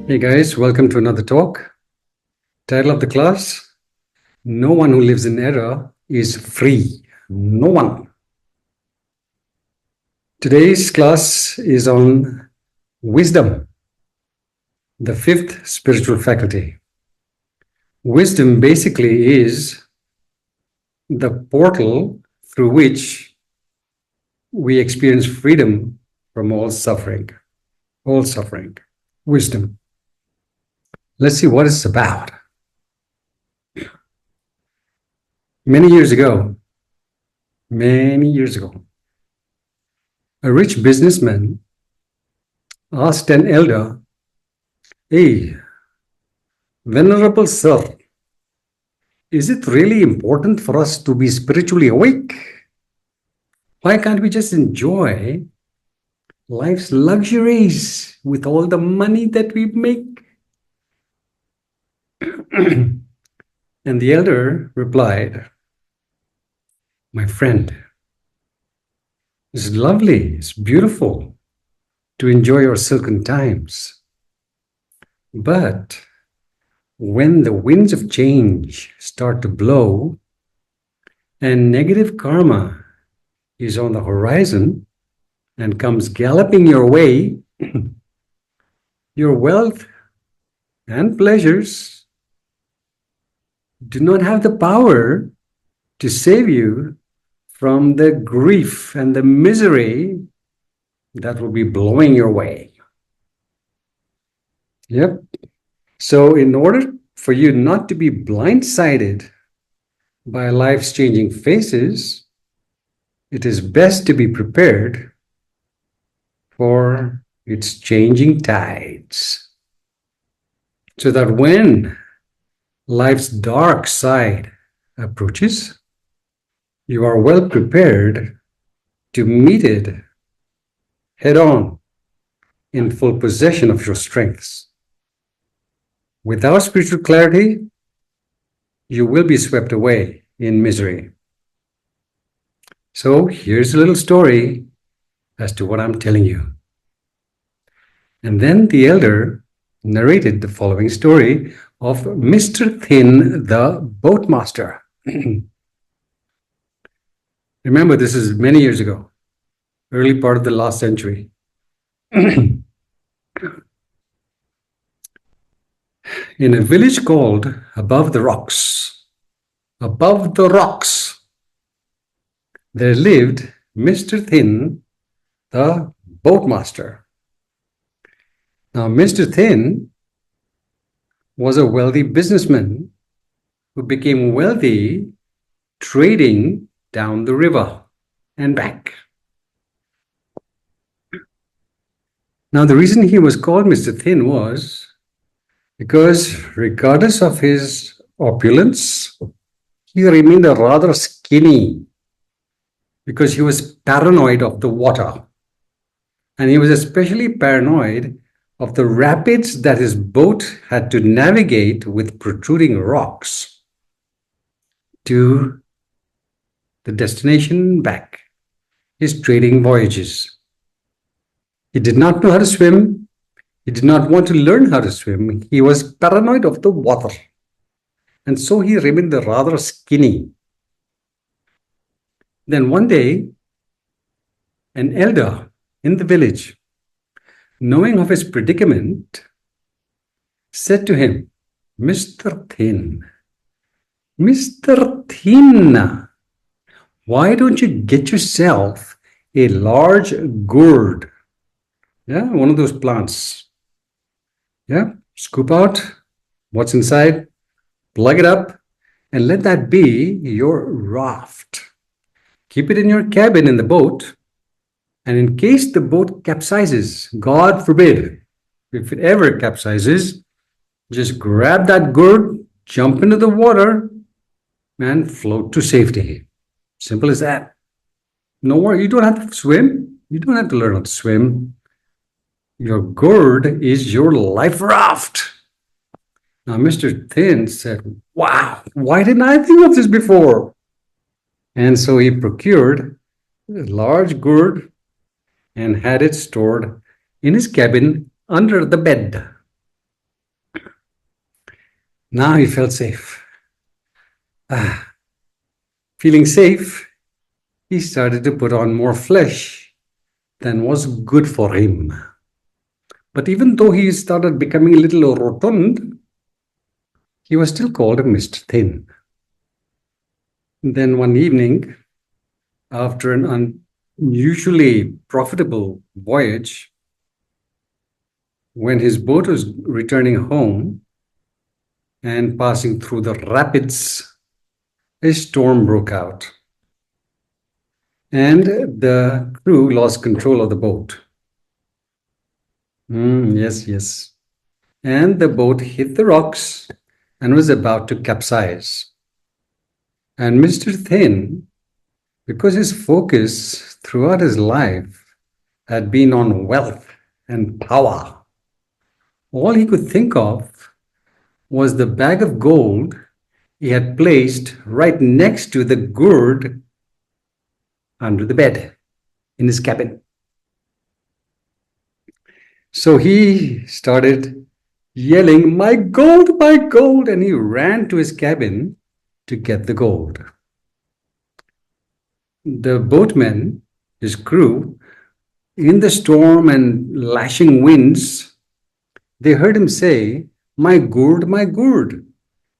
Hey guys, welcome to another talk. Title of the class, no one who lives in error is free. No one. Today's class is on wisdom, the fifth spiritual faculty. Wisdom basically is the portal through which we experience freedom from all suffering. All suffering. Wisdom. Let's see what it's about. Many years ago, a rich businessman asked an elder, "Hey, venerable sir, is it really important for us to be spiritually awake? Why can't we just enjoy life's luxuries with all the money that we make?" And the elder replied, "My friend, it's lovely, it's beautiful to enjoy your silken times. But when the winds of change start to blow and negative karma is on the horizon and comes galloping your way, your wealth and pleasures do not have the power to save you from the grief and the misery that will be blowing your way." Yep. So in order for you not to be blindsided by life's changing phases, it is best to be prepared for its changing tides, so that when life's dark side approaches, you are well prepared to meet it head on in full possession of your strengths. Without spiritual clarity, you will be swept away in misery. So here's a little story as to what I'm telling you. And then the elder narrated the following story of Mr. Thin, the boatmaster. Remember, this is many years ago, early part of the last century. In a village called Above the Rocks, there lived Mr. Thin, the boatmaster. Now, Mr. Thin was a wealthy businessman who became wealthy trading down the river and back. Now, the reason he was called Mr. Thin was because, regardless of his opulence, he remained rather skinny because he was paranoid of the water. And he was especially paranoid of the rapids that his boat had to navigate with protruding rocks to the destination back, his trading voyages. He did not know how to swim. He did not want to learn how to swim. He was paranoid of the water. And so he remained rather skinny. Then one day, an elder in the village, knowing of his predicament, said to him, Mr. Thin, why don't you get yourself a large gourd? Yeah, one of those plants. Yeah, scoop out what's inside, plug it up, and let that be your raft. Keep it in your cabin in the boat. And in case the boat capsizes, God forbid, if it ever capsizes, just grab that gourd, jump into the water, and float to safety. Simple as that. No worry, you don't have to swim. You don't have to learn how to swim. Your gourd is your life raft. Now, Mr. Thin said, wow, why didn't I think of this before? And so he procured a large gourd and had it stored in his cabin under the bed. Now he felt safe. Feeling safe, he started to put on more flesh than was good for him. But even though he started becoming a little rotund, he was still called Mr. Thin. Then one evening, after an unusually profitable voyage, when his boat was returning home and passing through the rapids, a storm broke out, and the crew lost control of the boat. Yes. And the boat hit the rocks and was about to capsize. And Mr. Thin, because his focus throughout his life had been on wealth and power, all he could think of was the bag of gold he had placed right next to the gourd under the bed in his cabin. So he started yelling, my gold, and he ran to his cabin to get the gold. The boatmen, his crew, in the storm and lashing winds, they heard him say, my gourd.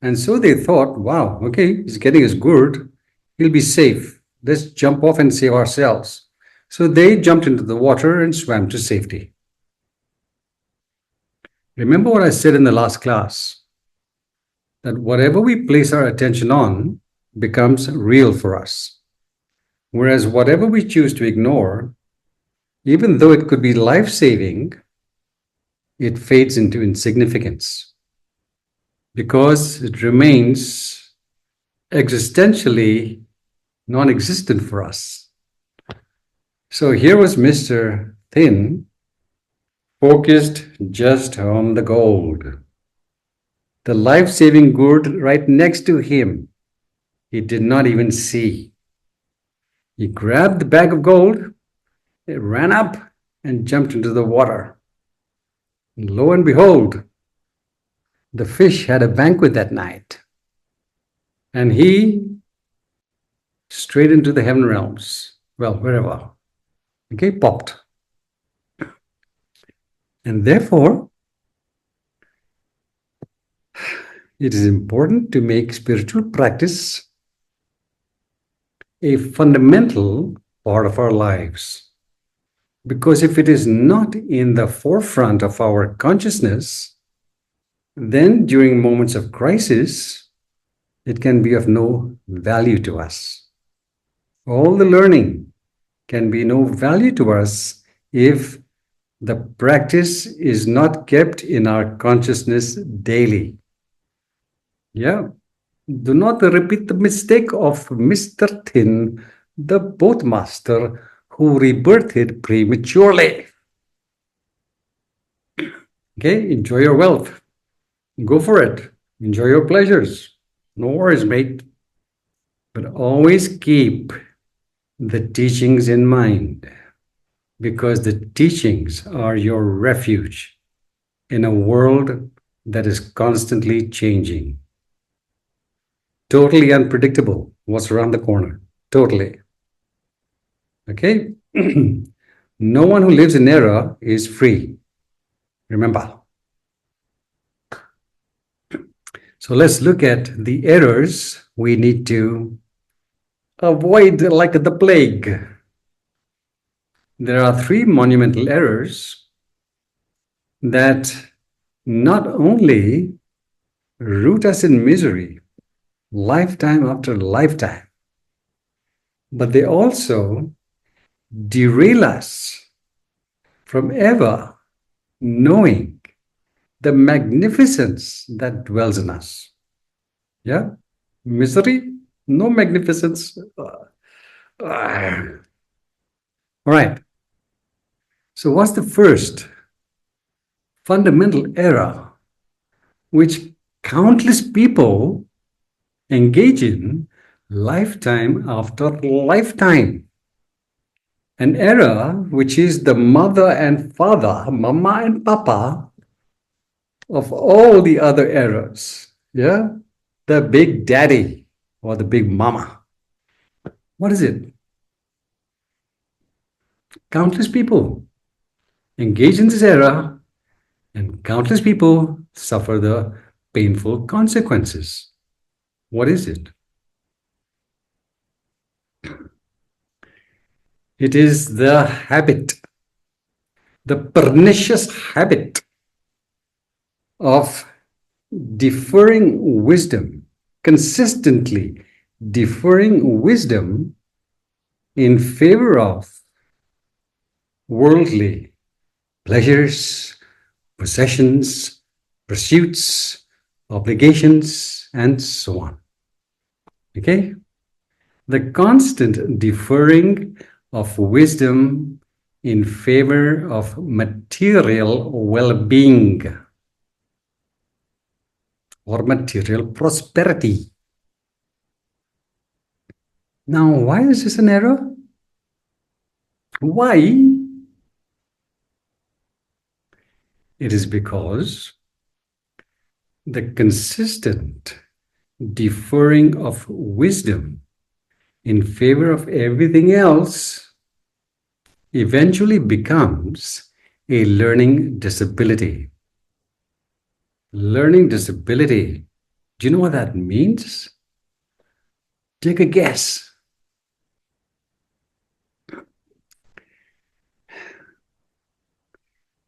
And so they thought, wow, okay, he's getting his gourd. He'll be safe. Let's jump off and save ourselves. So they jumped into the water and swam to safety. Remember what I said in the last class, that whatever we place our attention on becomes real for us. Whereas whatever we choose to ignore, even though it could be life-saving, it fades into insignificance because it remains existentially non-existent for us. So here was Mr. Thin, focused just on the gold. The life-saving gourd right next to him, he did not even see. He grabbed the bag of gold, it ran up and jumped into the water. And lo and behold, the fish had a banquet that night. And he straight into the heaven realms. Well, wherever. Okay, popped. And therefore, it is important to make spiritual practice a fundamental part of our lives. Because if it is not in the forefront of our consciousness, then during moments of crisis, it can be of no value to us. All the learning can be no value to us if the practice is not kept in our consciousness daily. Yeah. Do not repeat the mistake of Mr. Thin, the boatmaster who rebirthed prematurely. Okay, enjoy your wealth. Go for it. Enjoy your pleasures. No worries, mate. But always keep the teachings in mind, because the teachings are your refuge in a world that is constantly changing. Totally unpredictable what's around the corner. Totally. Okay? No one who lives in error is free. Remember. So let's look at the errors we need to avoid like the plague. There are 3 monumental errors that not only root us in misery lifetime after lifetime, but they also derail us from ever knowing the magnificence that dwells in us. Yeah? Misery, no magnificence. All right. So what's the first fundamental error which countless people engage in lifetime after lifetime? An error which is the mother and father, mama and papa, of all the other errors. Yeah, the big daddy or the big mama. What is it? Countless people engage in this era, and countless people suffer the painful consequences. What is it? It is the habit, the pernicious habit of deferring wisdom, consistently deferring wisdom in favor of worldly pleasures, possessions, pursuits, obligations, and so on. Okay? The constant deferring of wisdom in favor of material well-being or material prosperity. Now, why is this an error? Why? It is because the consistent deferring of wisdom in favor of everything else eventually becomes a learning disability. Learning disability. Do you know what that means? Take a guess.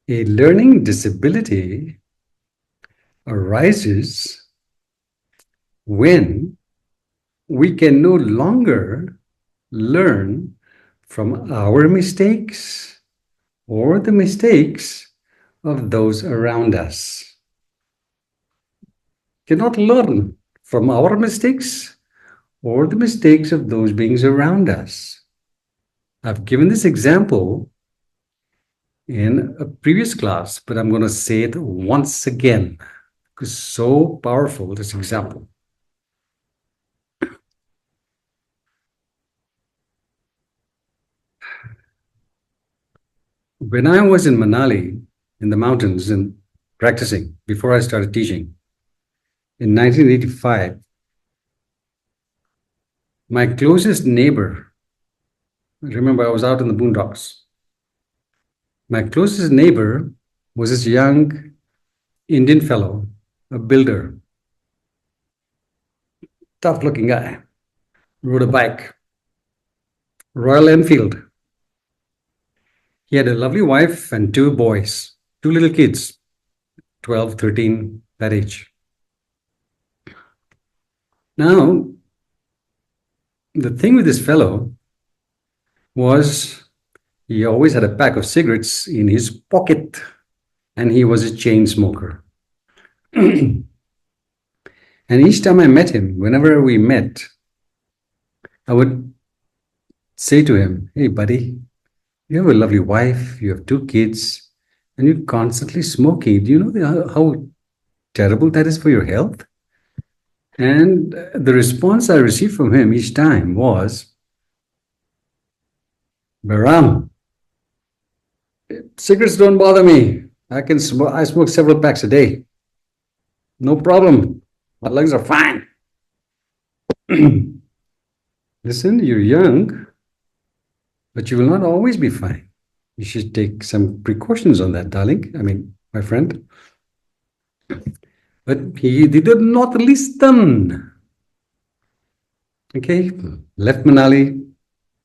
A learning disability arises when we can no longer learn from our mistakes or the mistakes of those around us. Cannot learn from our mistakes or the mistakes of those beings around us. I've given this example in a previous class, but I'm going to say it once again because it's so powerful, this example. When I was in Manali, in the mountains, and practicing before I started teaching, in 1985, my closest neighbor, remember I was out in the boondocks, my closest neighbor was this young Indian fellow, a builder, tough-looking guy, rode a bike, Royal Enfield. He had a lovely wife and two boys, two little kids, 12, 13, that age. Now, the thing with this fellow was he always had a pack of cigarettes in his pocket, and he was a chain smoker. And each time I met him, whenever we met, I would say to him, "Hey, buddy, you have a lovely wife, you have two kids, and you're constantly smoking. Do you know how terrible that is for your health?" And the response I received from him each time was, "Behram, cigarettes don't bother me. I smoke several packs a day. No problem. My lungs are fine." Listen, you're young, but you will not always be fine. You should take some precautions on that, darling. I mean, my friend. But he did not listen. Okay, left Manali,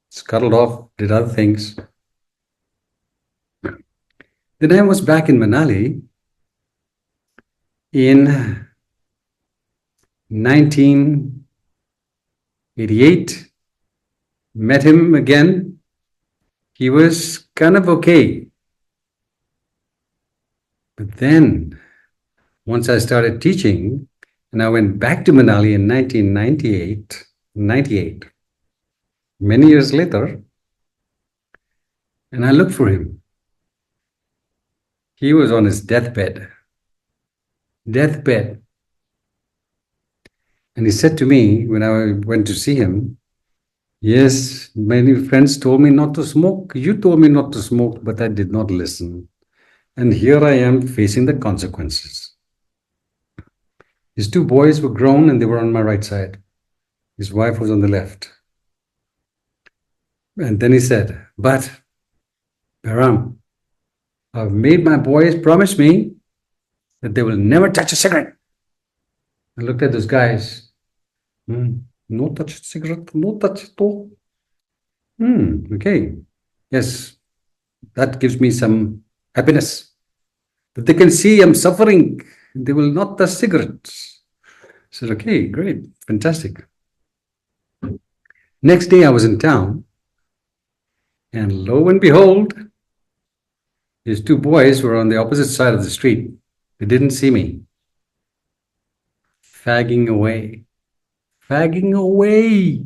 scuttled off, did other things. Then I was back in Manali in 1988, met him again. He was kind of okay. But then, once I started teaching, and I went back to Manali in 1998, many years later, and I looked for him. He was on his deathbed. And he said to me when I went to see him, "Yes, many friends told me not to smoke. You told me not to smoke, but I did not listen. And here I am facing the consequences." His two boys were grown and they were on my right side. His wife was on the left. And then he said, but Behram, I've made my boys promise me that they will never touch a cigarette. I looked at those guys. No touch cigarette, no touch at all. Okay. Yes, that gives me some happiness. If they can see I'm suffering, they will not touch cigarettes. I said, okay, great, fantastic. Next day I was in town, and lo and behold, his two boys were on the opposite side of the street. They didn't see me. Fagging away. Fagging away.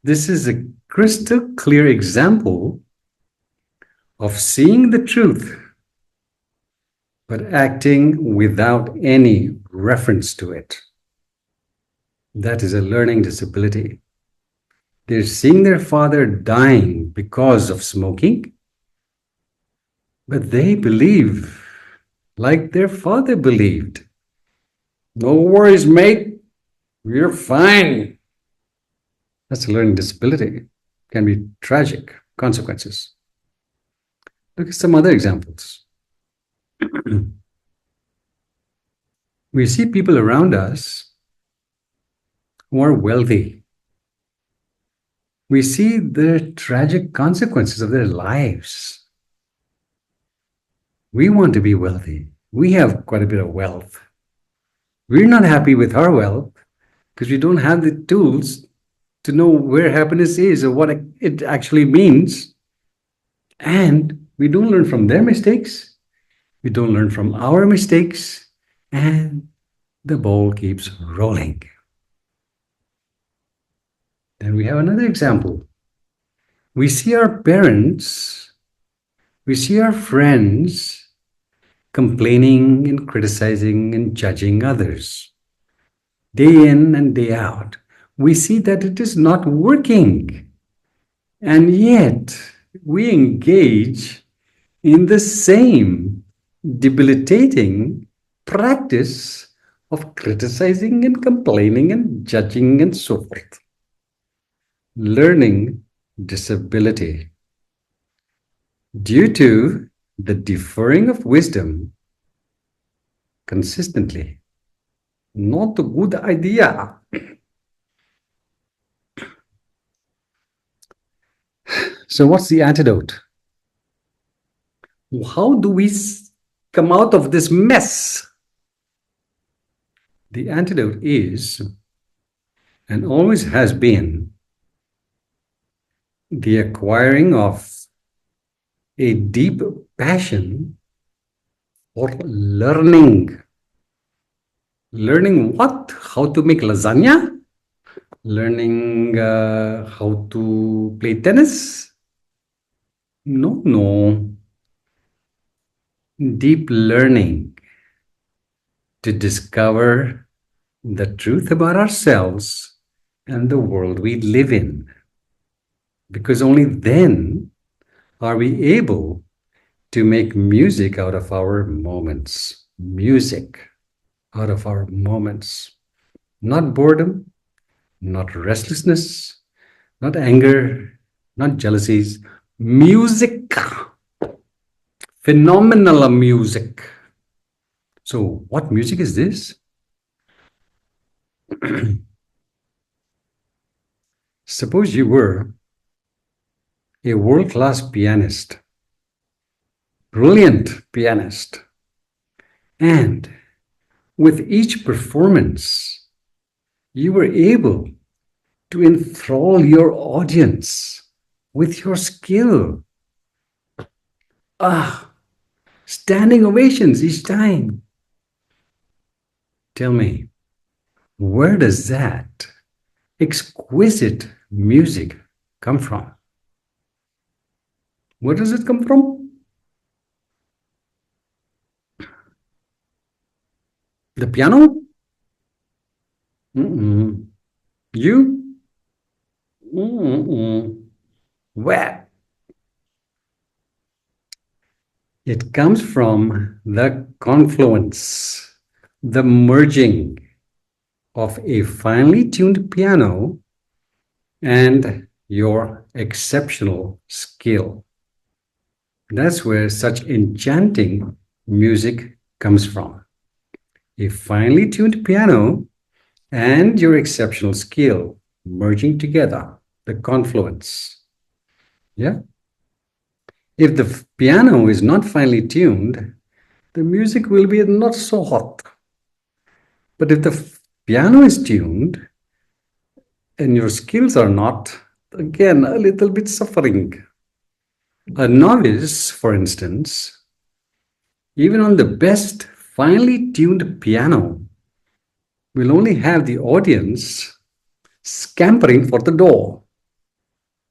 This is a crystal clear example of seeing the truth, but acting without any reference to it. That is a learning disability. They're seeing their father dying because of smoking, but they believe like their father believed. No worries, mate. We're fine. That's a learning disability. Can be tragic consequences. Look at some other examples. We see people around us who are wealthy. We see the tragic consequences of their lives. We want to be wealthy. We have quite a bit of wealth. We're not happy with our wealth because we don't have the tools to know where happiness is or what it actually means. And we don't learn from their mistakes. We don't learn from our mistakes. And the ball keeps rolling. Then we have another example. We see our parents, we see our friends complaining and criticizing and judging others. Day in and day out, we see that it is not working. And yet, we engage in the same debilitating practice of criticizing and complaining and judging and so forth. Learning disability. Due to the deferring of wisdom consistently. Not a good idea. So what's the antidote? How do we come out of this mess? The antidote is, and always has been, the acquiring of a deep passion for learning. Learning what? How to make lasagna? Learning how to play tennis? No. Deep learning to discover the truth about ourselves and the world we live in. Because only then are we able to make music out of our moments. Music out of our moments. Not boredom, not restlessness, not anger, not jealousies. Music. Phenomenal music. So what music is this? Suppose you were a world-class pianist, brilliant pianist, and with each performance, you were able to enthrall your audience with your skill. Standing ovations each time. Tell me, where does that exquisite music come from? Where does it come from? The piano? You? Where? It comes from the confluence, the merging of a finely tuned piano and your exceptional skill. That's where such enchanting music comes from. A finely tuned piano and your exceptional skill merging together, the confluence. Yeah. If the piano is not finely tuned, the music will be not so hot. But if the piano is tuned and your skills are not, again, a little bit suffering. A novice, for instance, even on the best finely tuned piano, will only have the audience scampering for the door.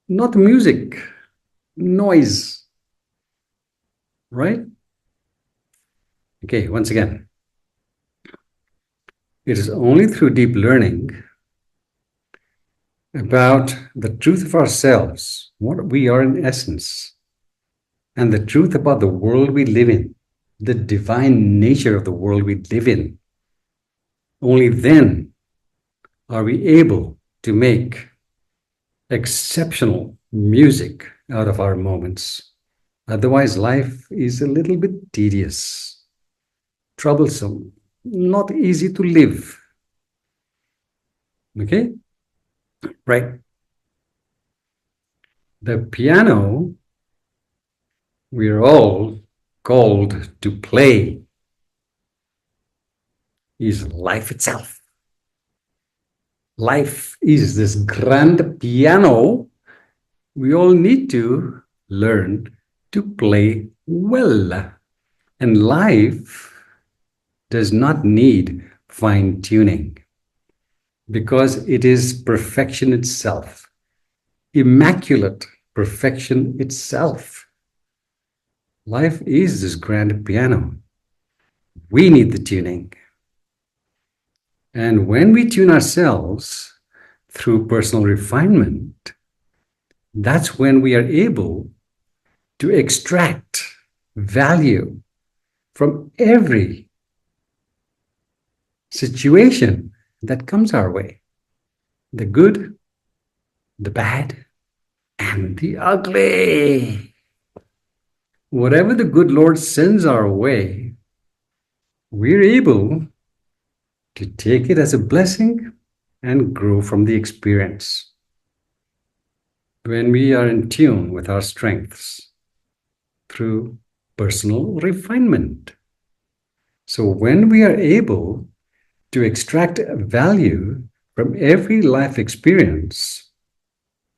Not music, noise. Right? Okay, once again. It is only through deep learning about the truth of ourselves, what we are in essence, and the truth about the world we live in, the divine nature of the world we live in. Only then are we able to make exceptional music out of our moments. Otherwise, life is a little bit tedious, troublesome, not easy to live. Okay? Right. The piano, we're all called to play, is life itself. Life is this grand piano. We all need to learn to play well. And life does not need fine tuning because it is perfection itself, immaculate perfection itself. Life is this grand piano. We need the tuning. And when we tune ourselves through personal refinement, that's when we are able to extract value from every situation that comes our way. The good, the bad, and the ugly. Whatever the good Lord sends our way, we're able to take it as a blessing and grow from the experience. When we are in tune with our strengths through personal refinement. So when we are able to extract value from every life experience,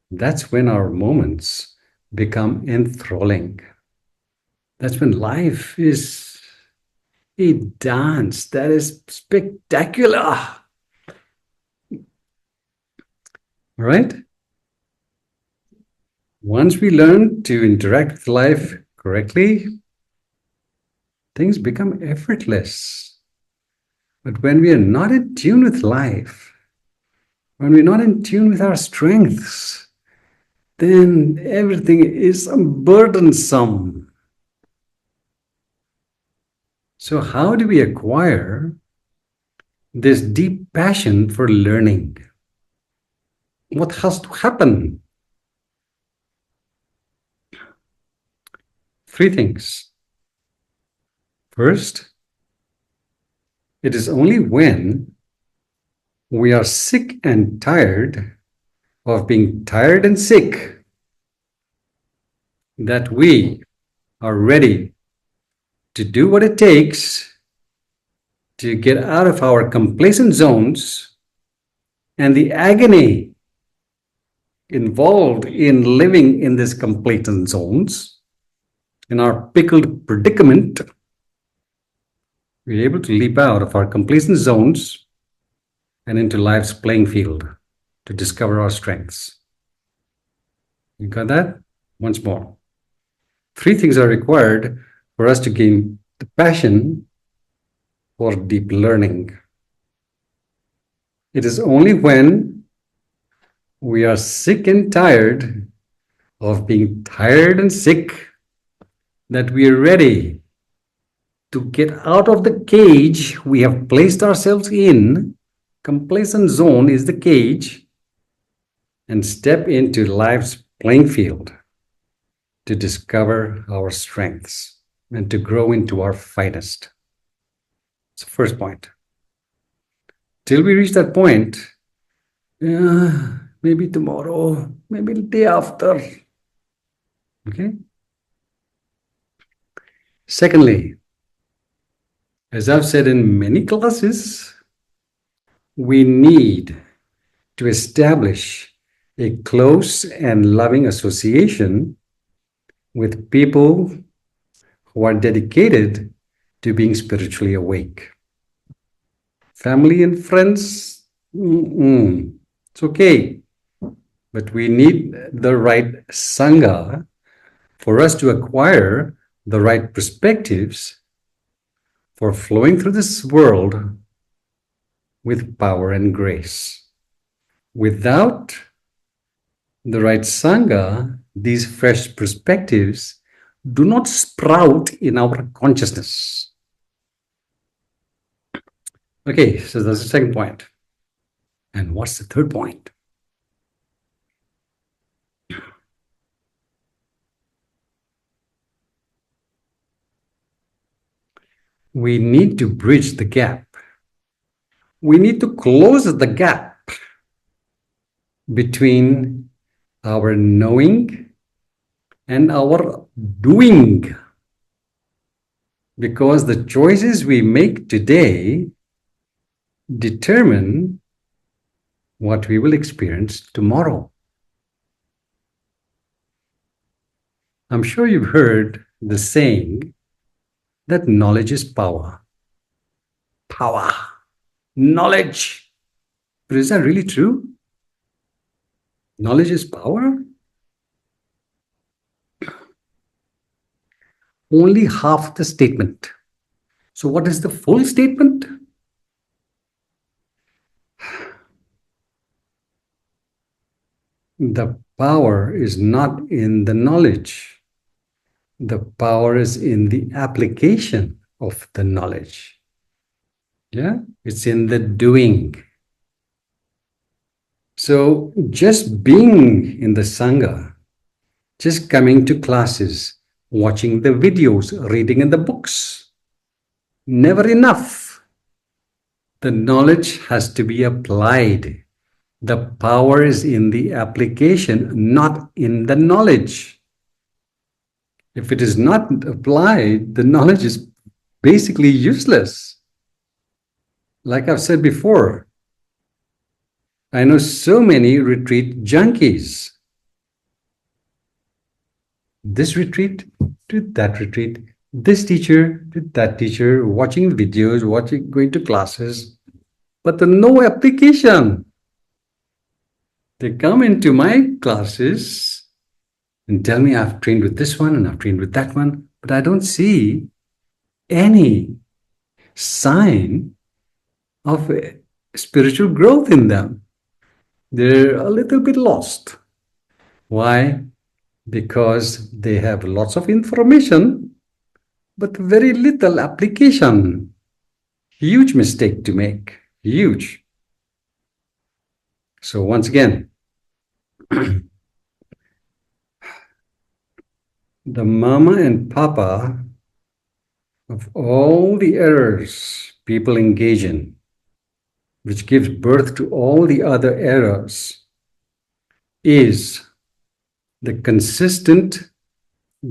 that's when our moments become enthralling. That's when life is a dance that is spectacular. All right? Once we learn to interact with life correctly, things become effortless. But when we are not in tune with life, when we're not in tune with our strengths, then everything is burdensome. So how do we acquire this deep passion for learning? What has to happen? 3 things. First, it is only when we are sick and tired of being tired and sick that we are ready to do what it takes to get out of our complacent zones and the agony involved in living in these complacent zones, in our pickled predicament. We're able to leap out of our complacent zones and into life's playing field to discover our strengths. You got that? Once more. 3 things are required for us to gain the passion for deep learning. It is only when we are sick and tired of being tired and sick that we are ready to get out of the cage we have placed ourselves in. Complacent zone is the cage, and step into life's playing field to discover our strengths and to grow into our finest. It's the first point. Till we reach that point, maybe tomorrow, maybe the day after. Okay? Secondly, as I've said in many classes, we need to establish a close and loving association with people who are dedicated to being spiritually awake. Family and friends, it's okay. But we need the right Sangha for us to acquire the right perspectives for flowing through this world with power and grace. Without the right Sangha, these fresh perspectives do not sprout in our consciousness. Okay, so that's the second point. And what's the third point? We need to bridge the gap. We need to close the gap between our knowing and our doing. Because the choices we make today determine what we will experience tomorrow. I'm sure you've heard the saying that knowledge is power. Power. Knowledge. But is that really true? Knowledge is power? Only half the statement. So what is the full statement? The power is not in the knowledge. The power is in the application of the knowledge. Yeah, it's in the doing. So just being in the Sangha, just coming to classes, watching the videos, reading in the books, never enough. The knowledge has to be applied. The power is in the application, not in the knowledge. If it is not applied, the knowledge is basically useless. Like I've said before, I know so many retreat junkies. This retreat to that retreat, this teacher to that teacher, watching videos, going to classes, but no application. They come into my classes and tell me I've trained with this one and I've trained with that one, but I don't see any sign of spiritual growth in them. They're a little bit lost. Why? Because they have lots of information, but very little application. Huge mistake to make. Huge. So once again, the mama and papa of all the errors people engage in, which gives birth to all the other errors, is the consistent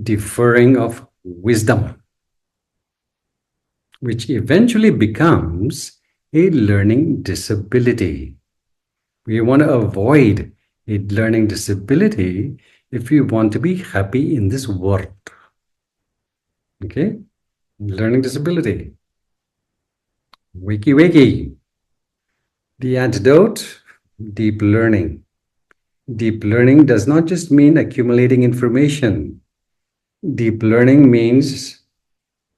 deferring of wisdom, which eventually becomes a learning disability. We want to avoid a learning disability if we want to be happy in this world. Okay? Learning disability. Wakey, wakey. The antidote, deep learning. Deep learning does not just mean accumulating information. Deep learning means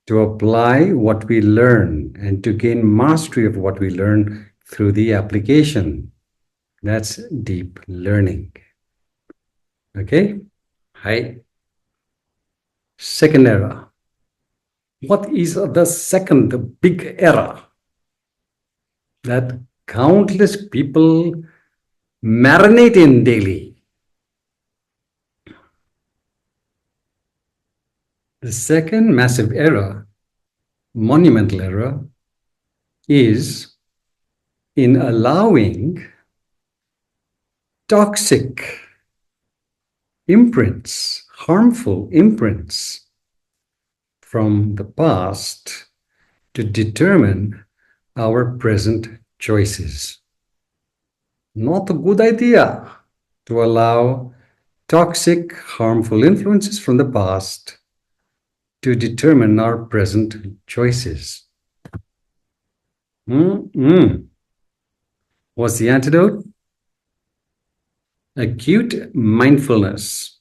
to apply what we learn and to gain mastery of what we learn through the application. That's deep learning. Okay? Hi. Second error. What is the second big error that countless people marinate in daily? The second massive error, monumental error, is in allowing toxic imprints, harmful imprints from the past to determine our present choices. Not a good idea to allow toxic, harmful influences from the past to determine our present choices. What's the antidote? Acute mindfulness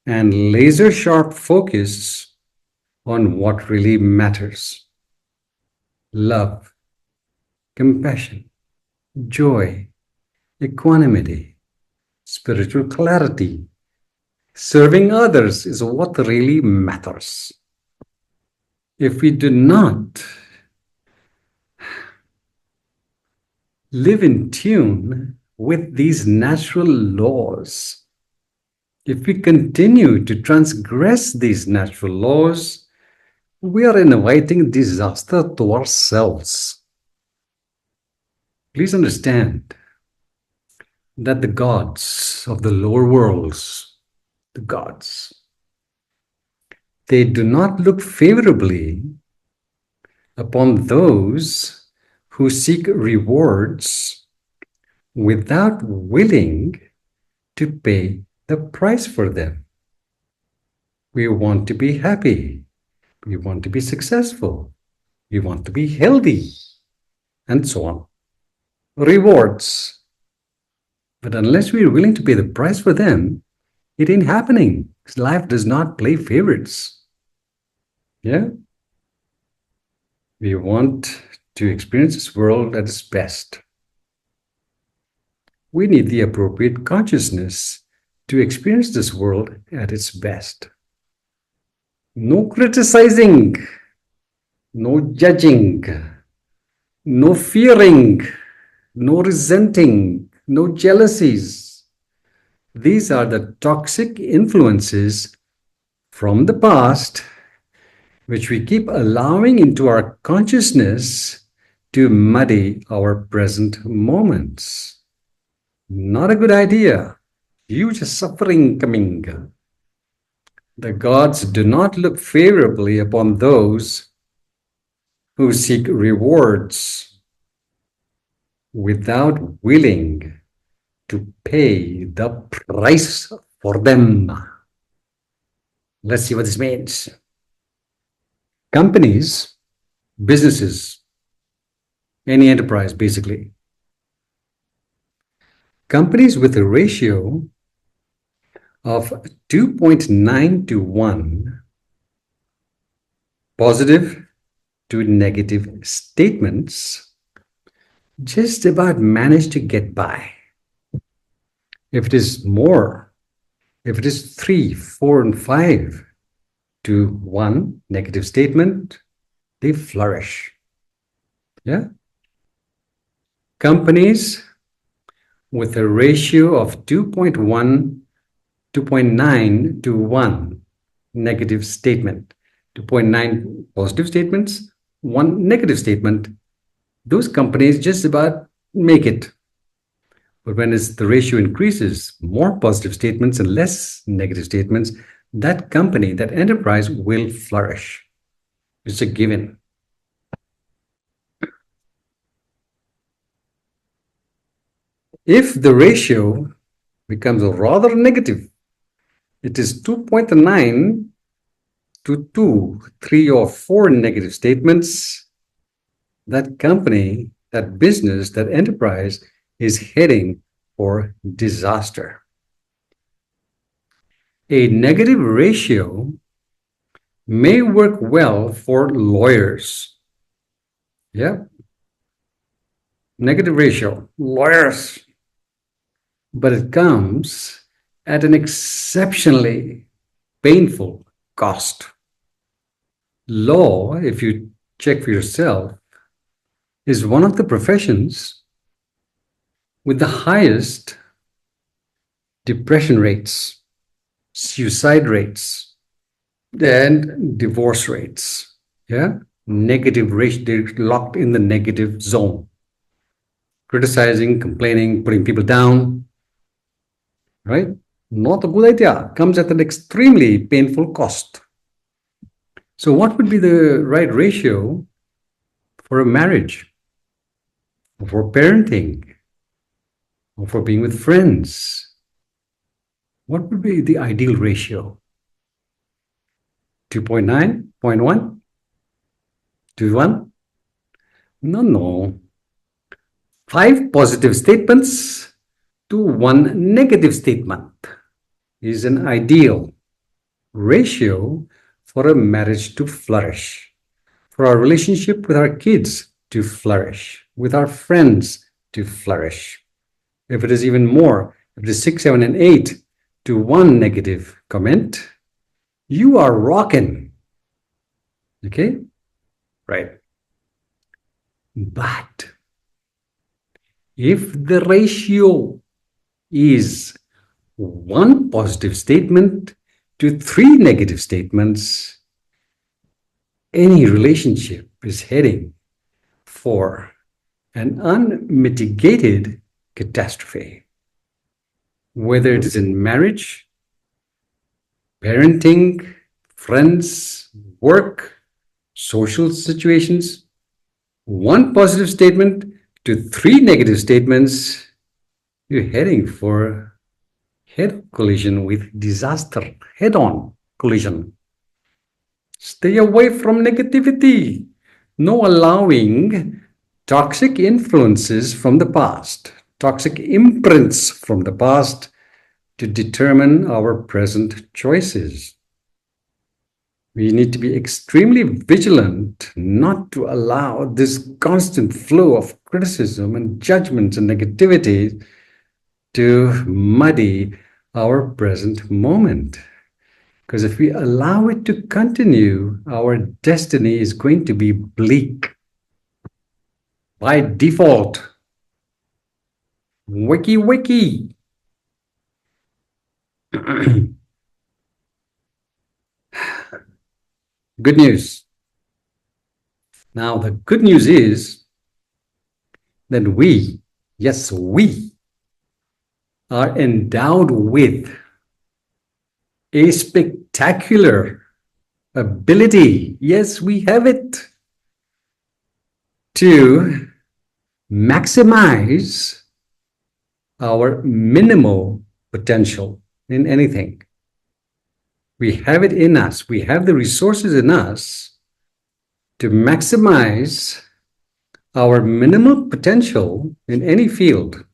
and laser-sharp focus on what really matters. Love, compassion, joy, equanimity, spiritual clarity. Serving others is what really matters. If we do not live in tune with these natural laws, if we continue to transgress these natural laws, we are inviting disaster to ourselves. Please understand that the gods of the lower worlds, the gods, they do not look favorably upon those who seek rewards without willing to pay the price for them. We want to be happy. We want to be successful. We want to be healthy, and so on. Rewards. But unless we are willing to pay the price for them, it ain't happening. Life does not play favorites. Yeah? We want to experience this world at its best. We need the appropriate consciousness to experience this world at its best. No criticizing, no judging, no fearing, no resenting, no jealousies. These are the toxic influences from the past which we keep allowing into our consciousness to muddy our present moments. Not a good idea. Huge suffering coming. The gods do not look favorably upon those who seek rewards without willing to pay the price for them. Let's see what this means. Companies, businesses, any enterprise basically. Companies with a ratio of 2.9 to 1 positive to negative statements just about manage to get by. If it is more, if it is 3, 4, and 5 to 1 negative statement, they flourish. Yeah? Companies with a ratio of 2.9 to 1 negative statement, 2.9 positive statements, 1 negative statement, those companies just about make it. But when the ratio increases, more positive statements and less negative statements, that company, that enterprise will flourish. It's a given. If the ratio becomes rather negative, it is 2.9 to 2, 3 or 4 negative statements, that company, that business, that enterprise is heading for disaster. A negative ratio may work well for lawyers. Yeah. Negative ratio, lawyers. But it comes at an exceptionally painful cost. Law, if you check for yourself, is one of the professions with the highest depression rates, suicide rates, and divorce rates. Yeah, negative ratio, they're locked in the negative zone. Criticizing, complaining, putting people down, right? Not a good idea. Comes at an extremely painful cost. So what would be the right ratio for a marriage, for parenting, or for being with friends? What would be the ideal ratio? 2.9, 0.1, 2:1? No, no. 5 positive statements to 1 negative statement is an ideal ratio for a marriage to flourish, for our relationship with our kids to flourish, with our friends to flourish. If it is even more, if it is 6, 7, and 8 to 1 negative comment, you are rocking. Okay? Right. But if the ratio is 1 positive statement to 3 negative statements, any relationship is heading for an unmitigated catastrophe. Whether it is in marriage, parenting, friends, work, social situations, 1 positive statement to 3 negative statements, you're heading for head collision with disaster, head-on collision. Stay away from negativity. No allowing toxic influences from the past, toxic imprints from the past to determine our present choices. We need to be extremely vigilant not to allow this constant flow of criticism and judgments and negativity to muddy our present moment. Because if we allow it to continue, our destiny is going to be bleak. By default. Wiki wiki. Good news. Now, the good news is that we, yes, we are endowed with a spectacular ability. Yes, we have it to maximize our minimal potential in anything. We have it in us. We have the resources in us to maximize our minimal potential in any field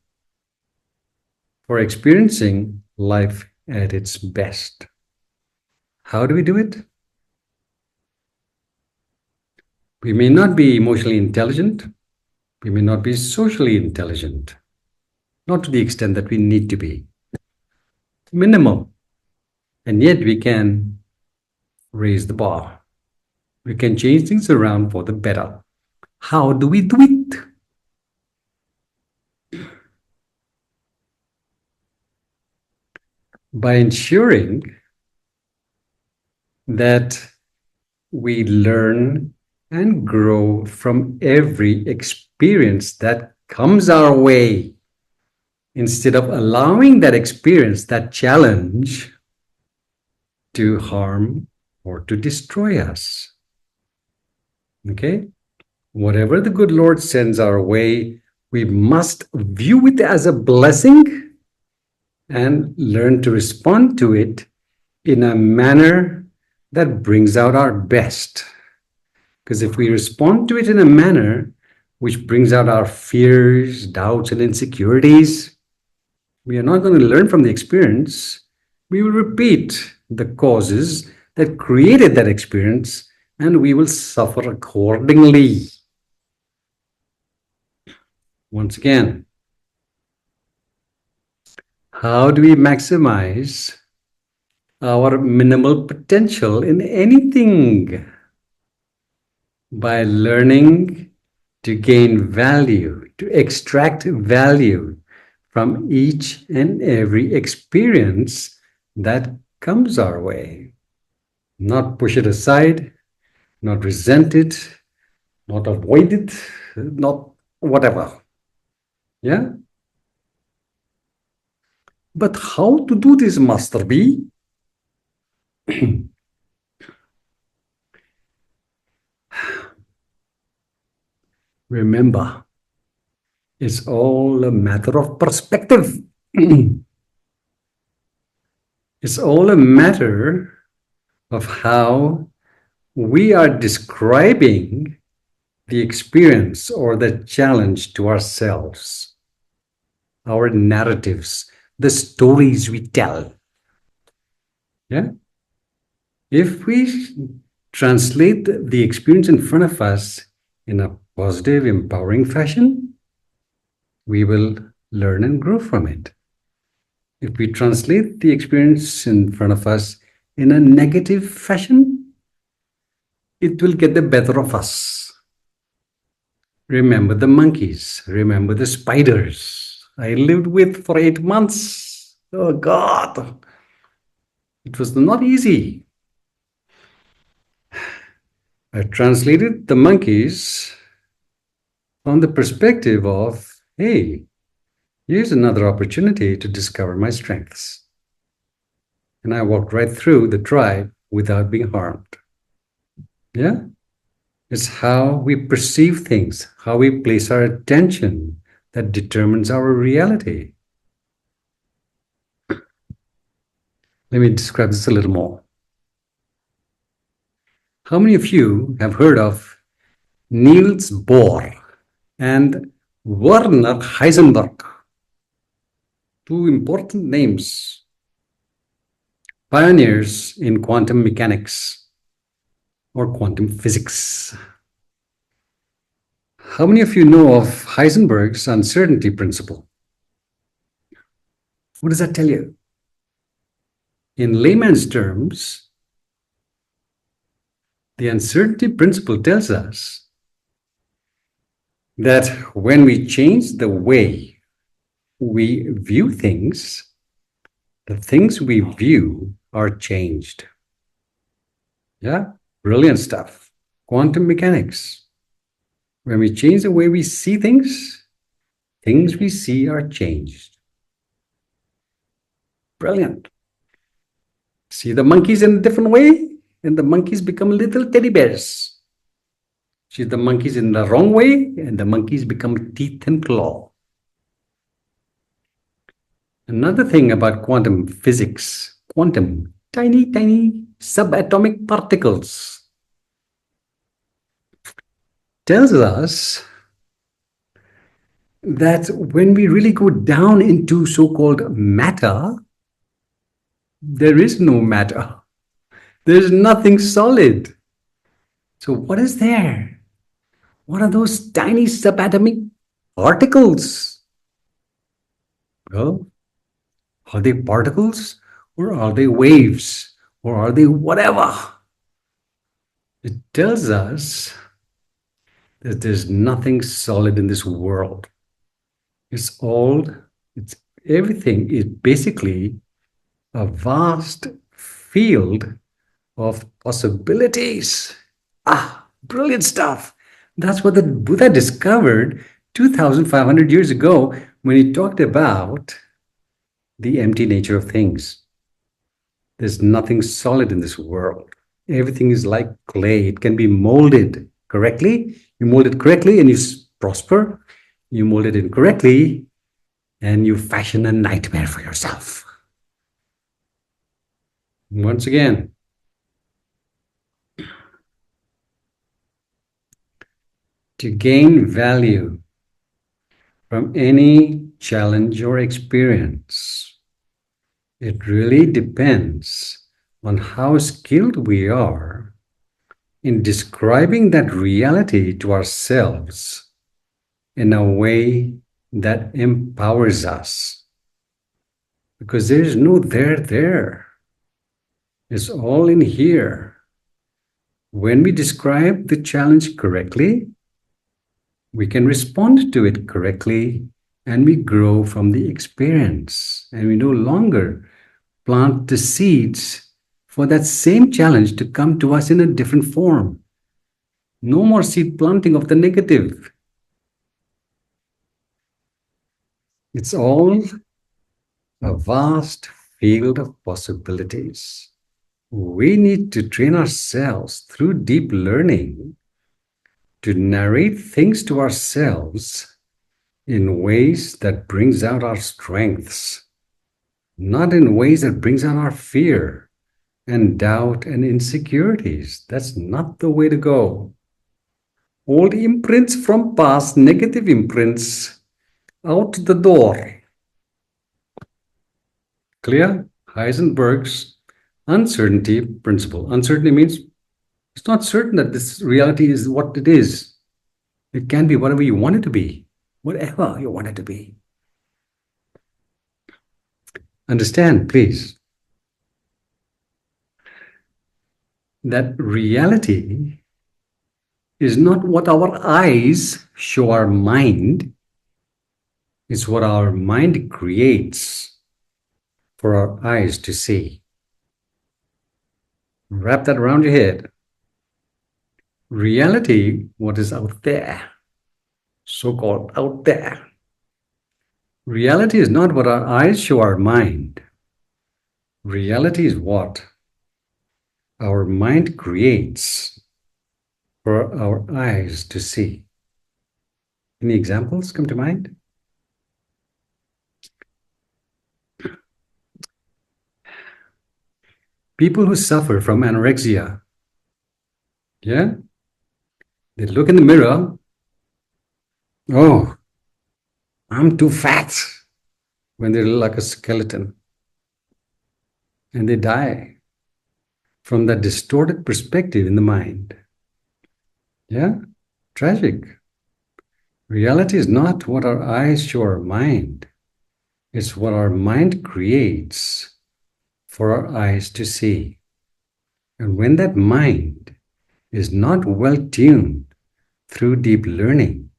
for experiencing life at its best. How do we do it? We may not be emotionally intelligent. We may not be socially intelligent, not to the extent that we need to be. Minimal. And yet we can raise the bar. We can change things around for the better. How do we do it? By ensuring that we learn and grow from every experience that comes our way, instead of allowing that experience, that challenge, to harm or to destroy us. Okay? Whatever the good Lord sends our way, we must view it as a blessing and learn to respond to it in a manner that brings out our best. Because if we respond to it in a manner which brings out our fears, doubts, and insecurities, we are not going to learn from the experience. We will repeat the causes that created that experience, and we will suffer accordingly. Once again, how do we maximize our minimal potential in anything by learning to gain value, to extract value from each and every experience that comes our way. Not push it aside, not resent it, not avoid it, not whatever. Yeah? But how to do this, Master B? Remember, it's all a matter of perspective. It's all a matter of how we are describing the experience or the challenge to ourselves, our narratives, the stories we tell. Yeah? If we translate the experience in front of us in a positive, empowering fashion, we will learn and grow from it. If we translate the experience in front of us in a negative fashion, it will get the better of us. Remember the monkeys, remember the spiders I lived with for 8 months. Oh God, it was not easy. I translated the monkeys from the perspective of, hey, here's another opportunity to discover my strengths. And I walked right through the tribe without being harmed. Yeah? It's how we perceive things, how we place our attention that determines our reality. Let me describe this a little more. How many of you have heard of Niels Bohr and Werner Heisenberg? Two important names, pioneers in quantum mechanics or quantum physics. How many of you know of Heisenberg's uncertainty principle? What does that tell you? In layman's terms, the uncertainty principle tells us that when we change the way we view things, the things we view are changed. Yeah, brilliant stuff. Quantum mechanics. When we change the way we see things, things we see are changed. Brilliant. See the monkeys in a different way, and the monkeys become little teddy bears. See the monkeys in the wrong way, and the monkeys become teeth and claw. Another thing about quantum physics, quantum, tiny, tiny subatomic particles, tells us that when we really go down into so-called matter, there is no matter. There's nothing solid. So what is there? What are those tiny subatomic particles? Well, are they particles or are they waves or are they whatever? It tells us that there's nothing solid in this world. It's everything is basically a vast field of possibilities. Brilliant stuff. That's what the Buddha discovered 2,500 years ago when he talked about the empty nature of things. There's nothing solid in this world. Everything is like clay. It can be molded correctly. You mold it correctly and you prosper. You mold it incorrectly and you fashion a nightmare for yourself. Once again, to gain value from any challenge or experience, it really depends on how skilled we are in describing that reality to ourselves in a way that empowers us. Because there's no there there. It's all in here. When we describe the challenge correctly, we can respond to it correctly, and we grow from the experience. And we no longer plant the seeds for that same challenge to come to us in a different form. No more seed planting of the negative. It's all a vast field of possibilities. We need to train ourselves through deep learning to narrate things to ourselves in ways that brings out our strengths, not in ways that brings out our fear and doubt and insecurities. That's not the way to go. Old imprints from past, negative imprints, out the door. Clear? Heisenberg's uncertainty principle. Uncertainty means it's not certain that this reality is what it is. It can be whatever you want it to be, whatever you want it to be. Understand, please, that reality is not what our eyes show our mind. It's what our mind creates for our eyes to see. Wrap that around your head. Reality, what is out there, so-called out there. Reality is not what our eyes show our mind. Reality is what our mind creates for our eyes to see. Any examples come to mind? People who suffer from anorexia, yeah? They look in the mirror, oh, I'm too fat, when they look like a skeleton. And they die from that distorted perspective in the mind. Yeah? Tragic. Reality is not what our eyes show our mind. It's what our mind creates for our eyes to see. And when that mind is not well tuned through deep learning,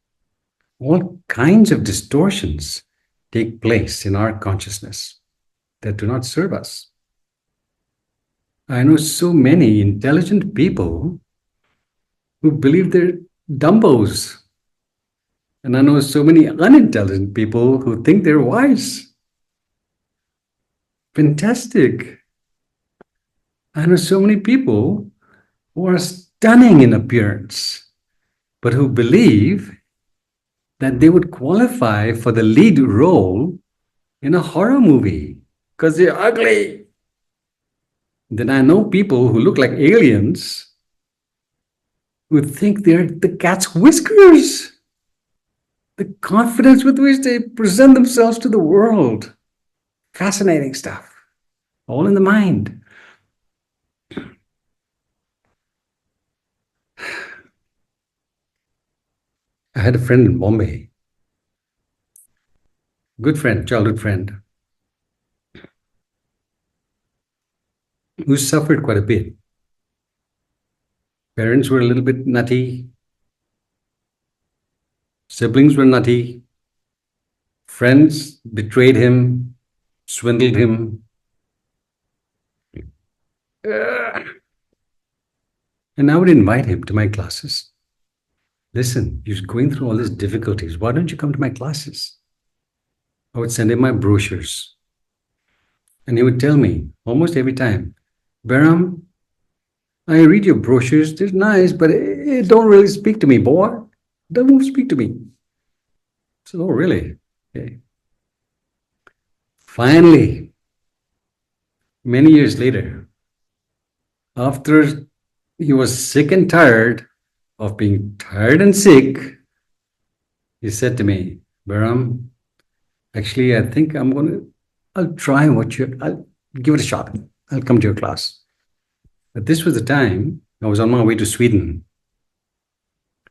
all kinds of distortions take place in our consciousness that do not serve us. I know so many intelligent people who believe they're dumbos. And I know so many unintelligent people who think they're wise. Fantastic. I know so many people who are stunning in appearance, but who believe that they would qualify for the lead role in a horror movie because they're ugly. Then I know people who look like aliens who think they're the cat's whiskers. The confidence with which they present themselves to the world. Fascinating stuff. All in the mind. I had a friend in Bombay. Good friend, childhood friend, who suffered quite a bit. Parents were a little bit nutty. Siblings were nutty. Friends betrayed him, swindled him. And I would invite him to my classes. Listen, you're going through all these difficulties. Why don't you come to my classes? I would send him my brochures. And he would tell me almost every time, Behram, I read your brochures. They're nice, but it don't really speak to me, boy. Don't speak to me. So, oh, really? Okay. Finally, many years later, after he was sick and tired of being tired and sick, he said to me, Behram, actually, I think I'll try I'll give it a shot. I'll come to your class. But this was the time I was on my way to Sweden,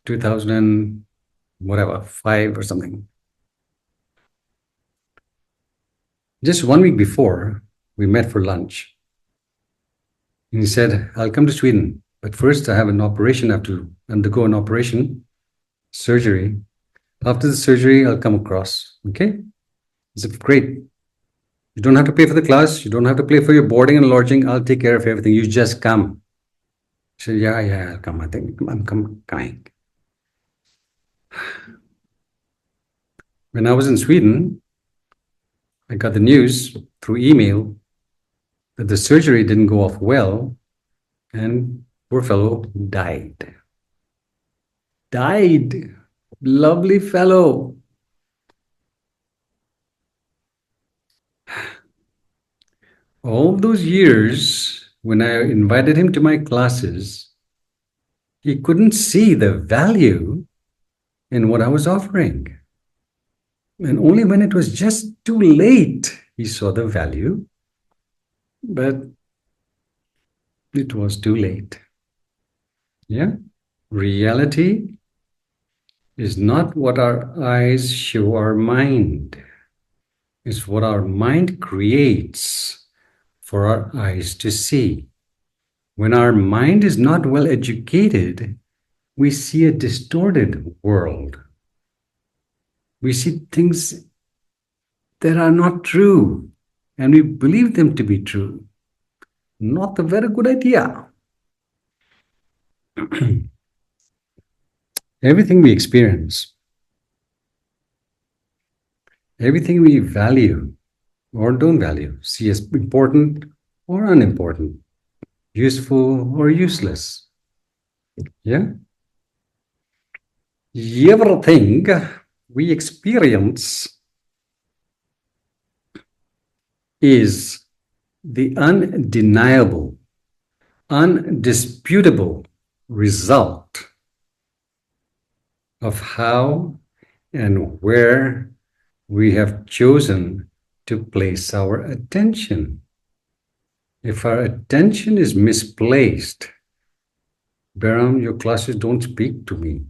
2000, whatever, 5 or something. Just 1 week before, we met for lunch. And he said, I'll come to Sweden, but first I have an operation. I have to undergo an operation, surgery. After the surgery, I'll come across. Okay? I said, great. You don't have to pay for the class. You don't have to pay for your boarding and lodging. I'll take care of everything. You just come. I said, yeah, I'll come. I think I'm coming. When I was in Sweden, I got the news through email that the surgery didn't go off well, and poor fellow died. Died. Lovely fellow. All those years, when I invited him to my classes, he couldn't see the value in what I was offering. And only when it was just too late, he saw the value. But it was too late. Yeah? Reality is not what our eyes show our mind. It's what our mind creates for our eyes to see. When our mind is not well educated, we see a distorted world. We see things that are not true, and we believe them to be true. Not a very good idea. Everything we experience, everything we value or don't value, see as important or unimportant, useful or useless. Yeah? Everything we experience is the undeniable, undisputable result of how and where we have chosen to place our attention. If our attention is misplaced, Behram, your classes don't speak to me.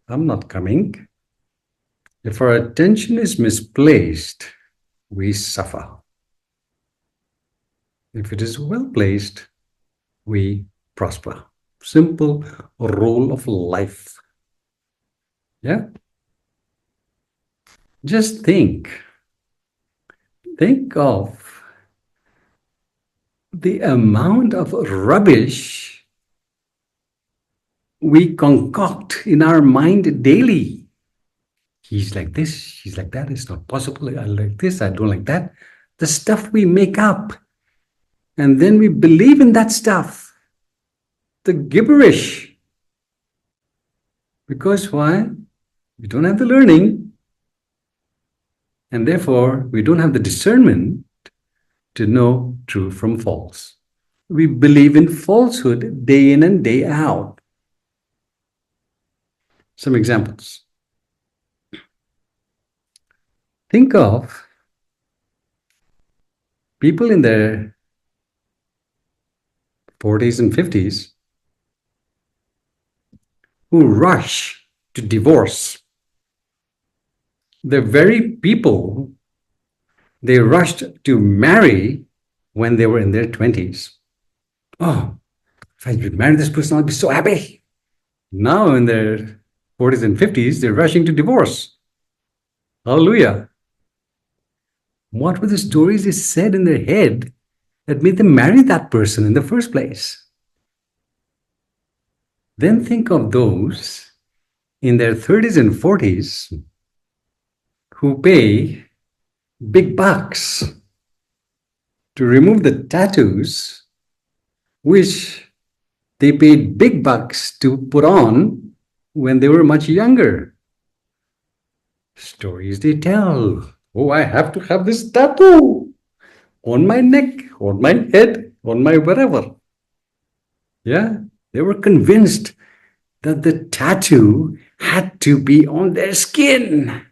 I'm not coming. If our attention is misplaced, we suffer. If it is well placed, we prosper. Simple rule of life. Yeah? Just think of the amount of rubbish we concoct in our mind daily. He's like this, she's like that, it's not possible, I like this, I don't like that. The stuff we make up. And then we believe in that stuff. The gibberish. Because why? We don't have the learning. And therefore, we don't have the discernment to know true from false. We believe in falsehood day in and day out. Some examples. Think of people in their 40s and 50s who rush to divorce. The very people they rushed to marry when they were in their 20s. Oh, if I marry this person, I'll be so happy. Now in their 40s and 50s, they're rushing to divorce. Hallelujah. What were the stories they said in their head that made them marry that person in the first place? Then think of those in their 30s and 40s who pay big bucks to remove the tattoos which they paid big bucks to put on when they were much younger. Stories they tell. Oh, I have to have this tattoo on my neck, on my head, on my wherever. Yeah, they were convinced that the tattoo had to be on their skin.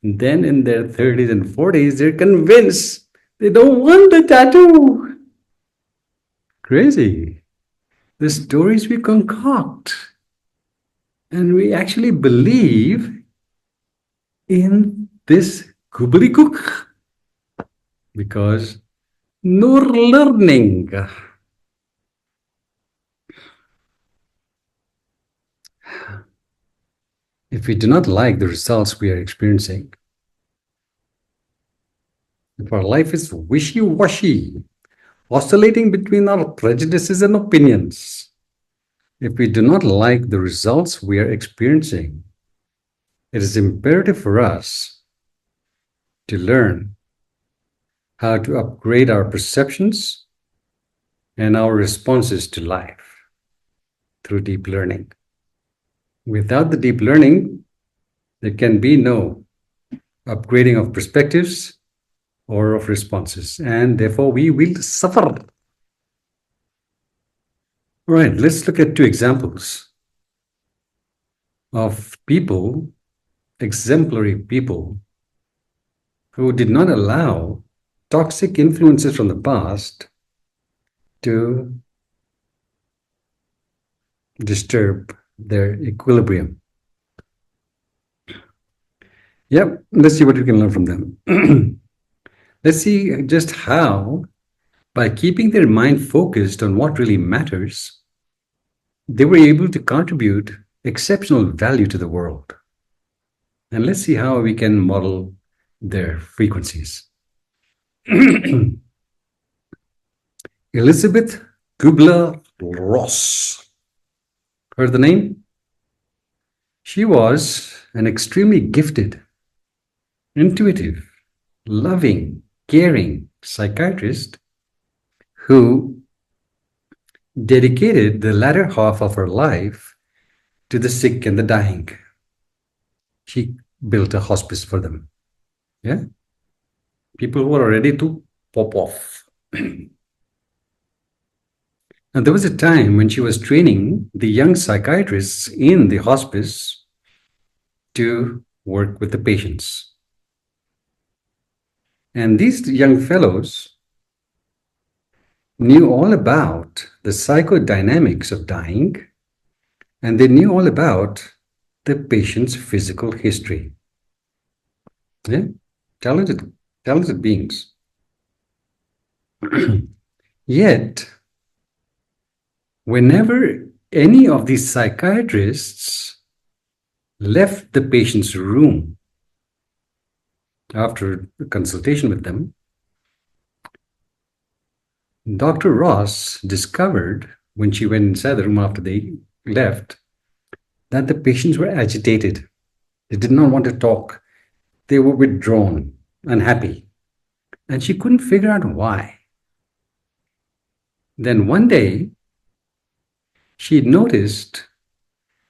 And then in their 30s and 40s, they're convinced they don't want the tattoo. Crazy. The stories we concoct. And we actually believe in this gobbledygook because no learning. If we do not like the results we are experiencing, if our life is wishy-washy, oscillating between our prejudices and opinions, if we do not like the results we are experiencing, it is imperative for us to learn how to upgrade our perceptions and our responses to life through deep learning. Without the deep learning, there can be no upgrading of perspectives or of responses, and therefore we will suffer. All right, let's look at two examples of people, exemplary people, who did not allow toxic influences from the past to disturb their equilibrium. Yep, let's see what we can learn from them. Let's see just how, by keeping their mind focused on what really matters, they were able to contribute exceptional value to the world. And let's see how we can model their frequencies. Elizabeth Kubler-Ross. Heard the name? She was an extremely gifted, intuitive, loving, caring psychiatrist who dedicated the latter half of her life to the sick and the dying. She built a hospice for them. Yeah? People who are ready to pop off. Now, there was a time when she was training the young psychiatrists in the hospice to work with the patients. And these young fellows knew all about the psychodynamics of dying, and they knew all about the patient's physical history. Yeah? Talented beings. Yet, whenever any of these psychiatrists left the patient's room after a consultation with them, Dr. Ross discovered, when she went inside the room after they left, that the patients were agitated. They did not want to talk. They were withdrawn, unhappy. And she couldn't figure out why. Then one day, she noticed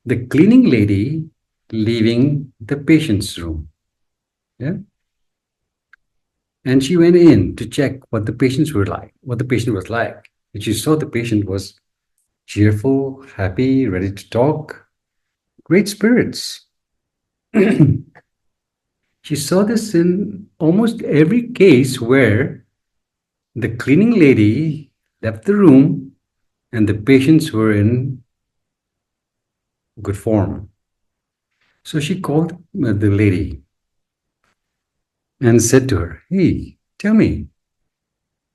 the cleaning lady leaving the patient's room. Yeah? And she went in to check what the patients were like, what the patient was like. And she saw the patient was cheerful, happy, ready to talk, great spirits. She saw this in almost every case where the cleaning lady left the room and the patients were in good form. So she called the lady and said to her, "Hey, tell me,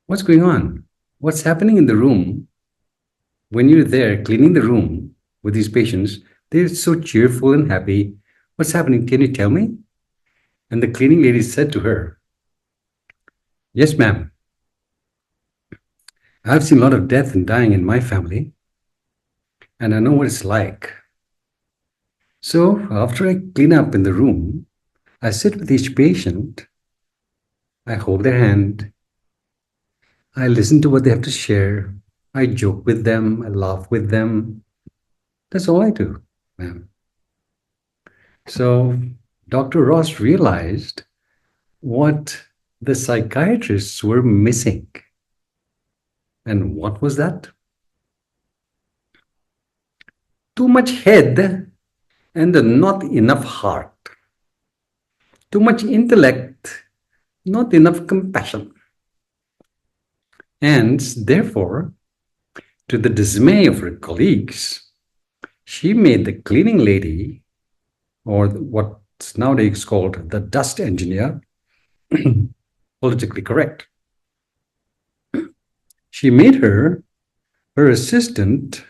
what's going on? What's happening in the room when you're there cleaning the room with these patients? They're so cheerful and happy. What's happening? Can you tell me?" And the cleaning lady said to her, "Yes, ma'am. I've seen a lot of death and dying in my family, and I know what it's like. So after I clean up in the room, I sit with each patient, I hold their hand, I listen to what they have to share, I joke with them, I laugh with them. That's all I do, ma'am." So Dr. Ross realized what the psychiatrists were missing. And what was that? Too much head and not enough heart. Too much intellect, not enough compassion. And therefore, to the dismay of her colleagues, she made the cleaning lady, or what's nowadays called the dust engineer, politically correct. She made her assistant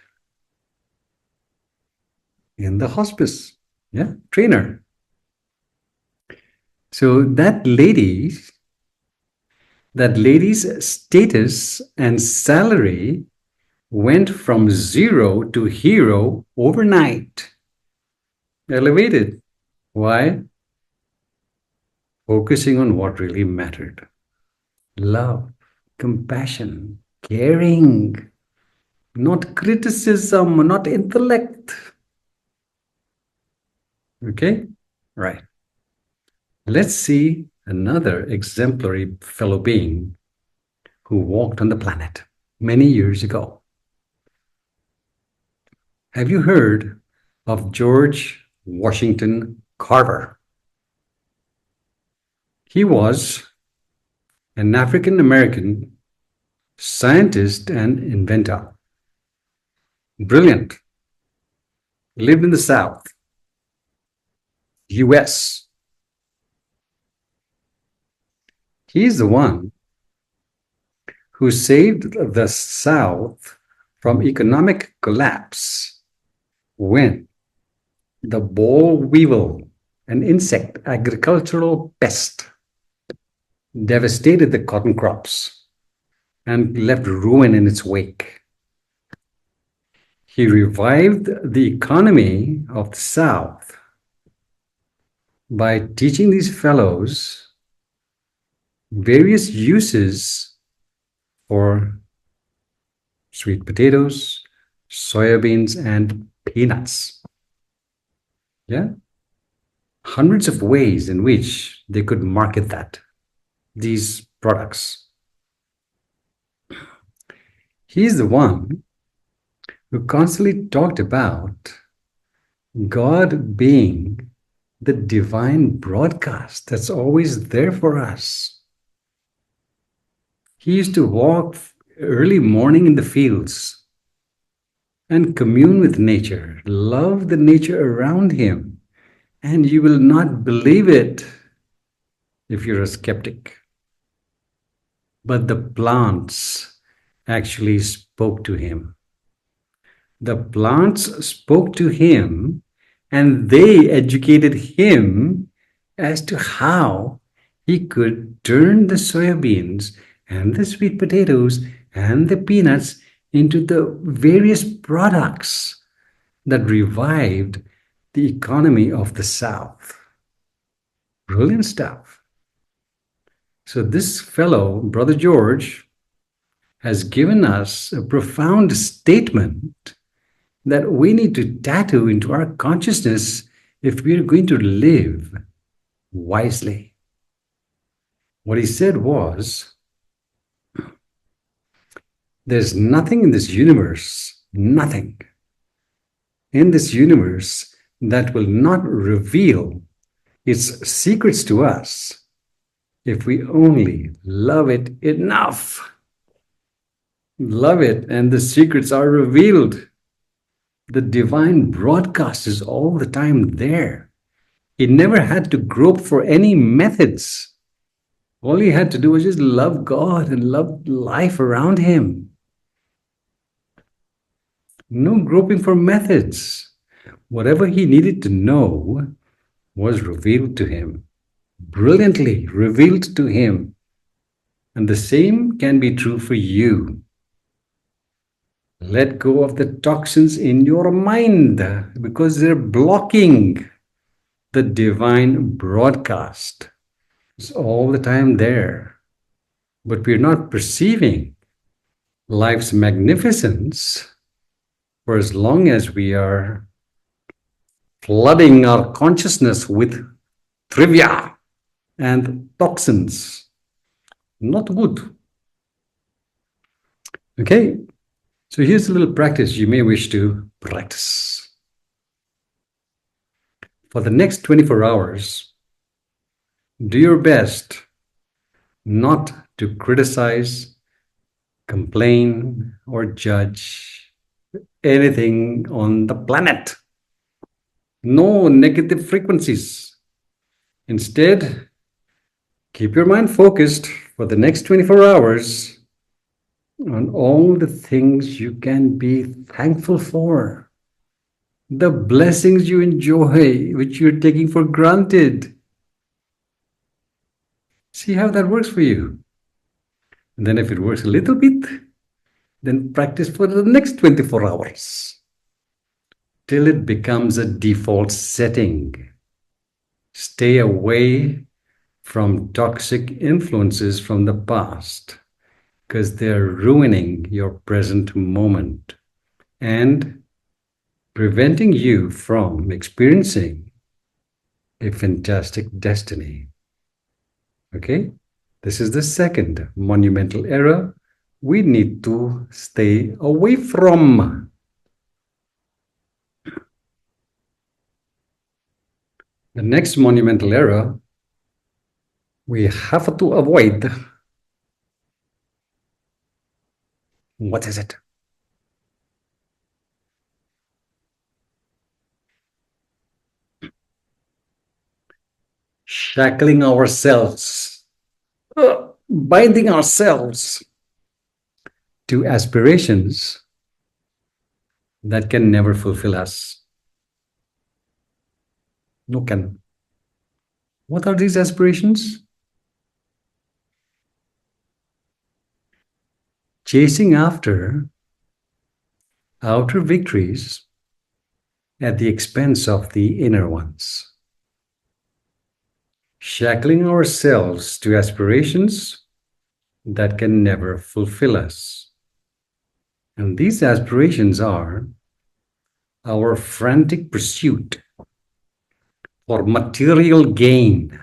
in the hospice. Yeah, trainer. So that lady's status and salary went from zero to hero overnight. Elevated. Why? Focusing on what really mattered. Love, compassion, caring, not criticism, not intellect. Okay? Right. Let's see another exemplary fellow being who walked on the planet many years ago. Have you heard of George Washington Carver? He was an African American scientist and inventor. Brilliant. Lived in the South, US. He's the one who saved the South from economic collapse when the boll weevil, an insect agricultural pest, devastated the cotton crops and left ruin in its wake. He revived the economy of the South by teaching these fellows various uses for sweet potatoes, soybeans, and peanuts. Yeah? Hundreds of ways in which they could market these products. He's the one who constantly talked about God being the divine broadcast that's always there for us. He used to walk early morning in the fields and commune with nature, love the nature around him, and you will not believe it if you're a skeptic. But the plants actually spoke to him. The plants spoke to him and they educated him as to how he could turn the soybeans and the sweet potatoes and the peanuts into the various products that revived the economy of the South. Brilliant stuff. So this fellow, Brother George, has given us a profound statement that we need to tattoo into our consciousness if we're going to live wisely. What he said was, there's nothing in this universe, nothing in this universe that will not reveal its secrets to us if we only love it enough. Love it, and the secrets are revealed. The divine broadcast is all the time there. He never had to grope for any methods. All he had to do was just love God and love life around him. No groping for methods. Whatever he needed to know was revealed to him, brilliantly revealed to him. And the same can be true for you. Let go of the toxins in your mind because they're blocking the divine broadcast. It's all the time there. But we're not perceiving life's magnificence for as long as we are flooding our consciousness with trivia and toxins. Not good. Okay, so here's a little practice you may wish to practice. For the next 24 hours, do your best not to criticize, complain, or judge anything on the planet. No negative frequencies. Instead, keep your mind focused for the next 24 hours on all the things you can be thankful for. the blessings you enjoy, which you're taking for granted. See how that works for you. And then if it works a little bit, then practice for the next 24 hours till it becomes a default setting. Stay away from toxic influences from the past because they're ruining your present moment and preventing you from experiencing a fantastic destiny. Okay? This is the second monumental error we need to stay away from. The next monumental error we have to avoid. What is it? Shackling ourselves, binding ourselves to aspirations that can never fulfill us. No can. What are these aspirations? Chasing after outer victories at the expense of the inner ones. Shackling ourselves to aspirations that can never fulfill us. And these aspirations are our frantic pursuit for material gain,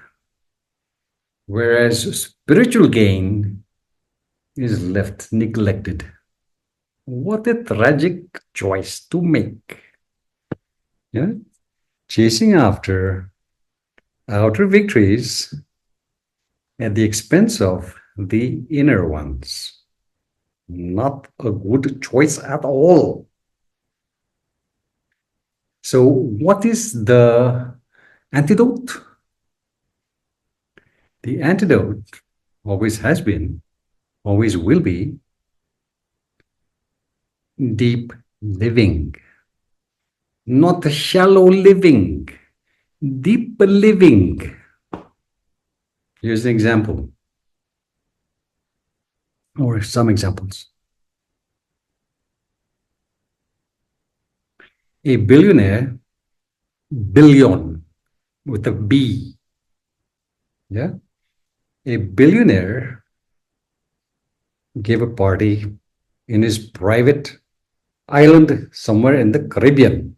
whereas spiritual gain is left neglected. What a tragic choice to make. Yeah? Chasing after outer victories at the expense of the inner ones. Not a good choice at all. So what is the antidote? The antidote always has been, always will be, deep living. Not shallow living, deep living. Here's an example, or some examples. A billionaire, billion with a B, yeah? A billionaire gave a party in his private island somewhere in the Caribbean.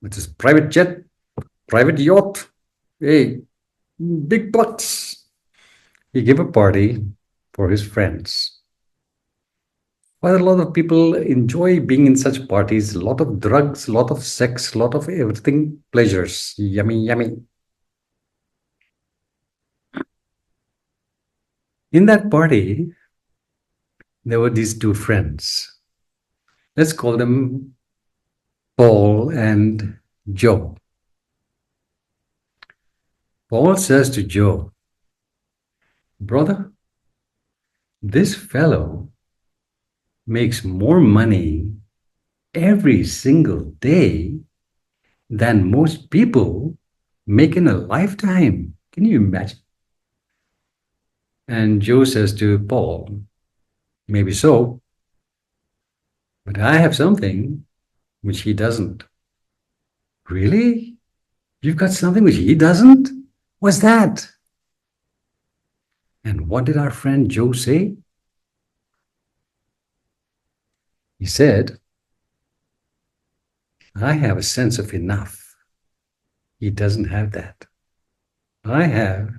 With his private jet, private yacht, hey, big bucks. He gave a party for his friends. Well, a lot of people enjoy being in such parties. A lot of drugs, a lot of sex, a lot of everything, pleasures. Yummy, yummy. In that party, there were these two friends. Let's call them Paul and Joe. Paul says to Joe, brother, this fellow makes more money every single day than most people make in a lifetime. Can you imagine? And Joe says to Paul, maybe so, but I have something which he doesn't. Really? You've got something which he doesn't? What's that? And what did our friend Joe say? He said, I have a sense of enough. He doesn't have that. I have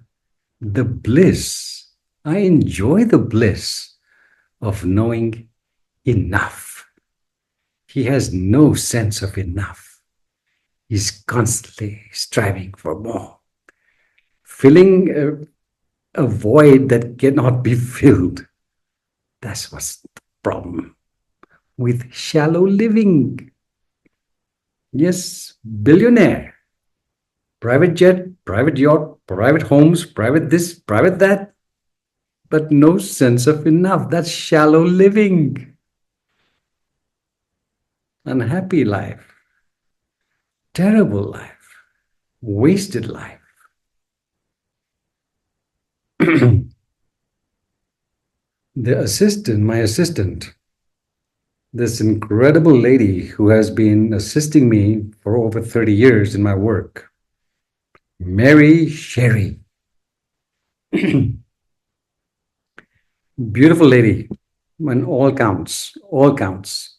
the bliss. I enjoy the bliss of knowing enough. He has no sense of enough. He's constantly striving for more, filling a void that cannot be filled. That's what's the problem with shallow living. Yes, billionaire, private jet, private yacht, private homes, private this, private that, but no sense of enough. That's shallow living. unhappy life, terrible life, wasted life. My assistant, this incredible lady who has been assisting me for over 30 years in my work, Mary Sherry. Beautiful lady, and all counts, all counts.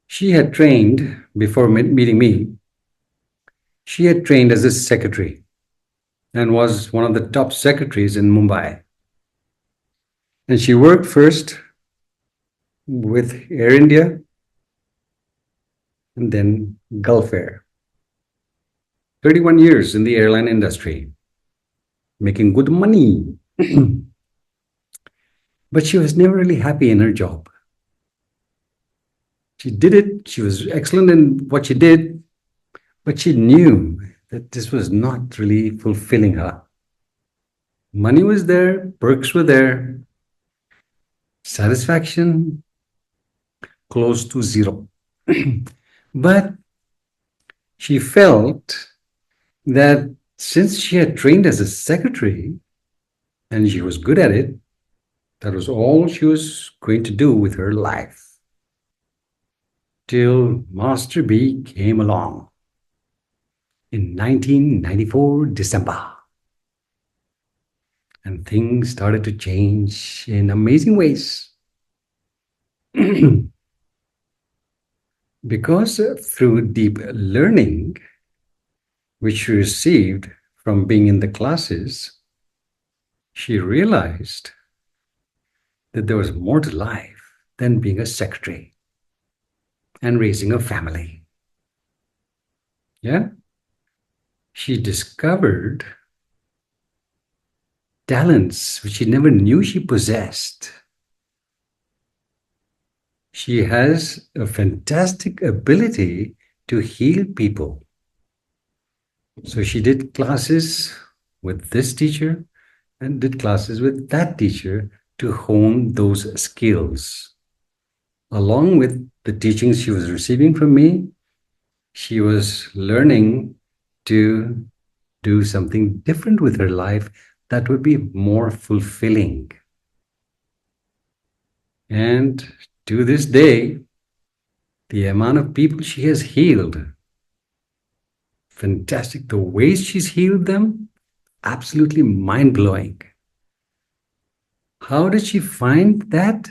She had trained, before meeting me, she had trained as a secretary and was one of the top secretaries in Mumbai. And she worked first with Air India and then Gulf Air. 31 years in the airline industry, making good money. But she was never really happy in her job. She did it, she was excellent in what she did, but she knew that this was not really fulfilling her. Money was there, perks were there, satisfaction close to zero. But she felt that since she had trained as a secretary and she was good at it, that was all she was going to do with her life. Till Master B came along in 1994 December. And things started to change in amazing ways. Because through deep learning, which she received from being in the classes, she realized that there was more to life than being a secretary and raising a family. Yeah? She discovered talents which she never knew she possessed. She has a fantastic ability to heal people. So she did classes with this teacher and did classes with that teacher to hone those skills. Along with the teachings she was receiving from me, she was learning to do something different with her life that would be more fulfilling. And to this day, the amount of people she has healed, fantastic. The ways she's healed them, absolutely mind-blowing. How did she find that?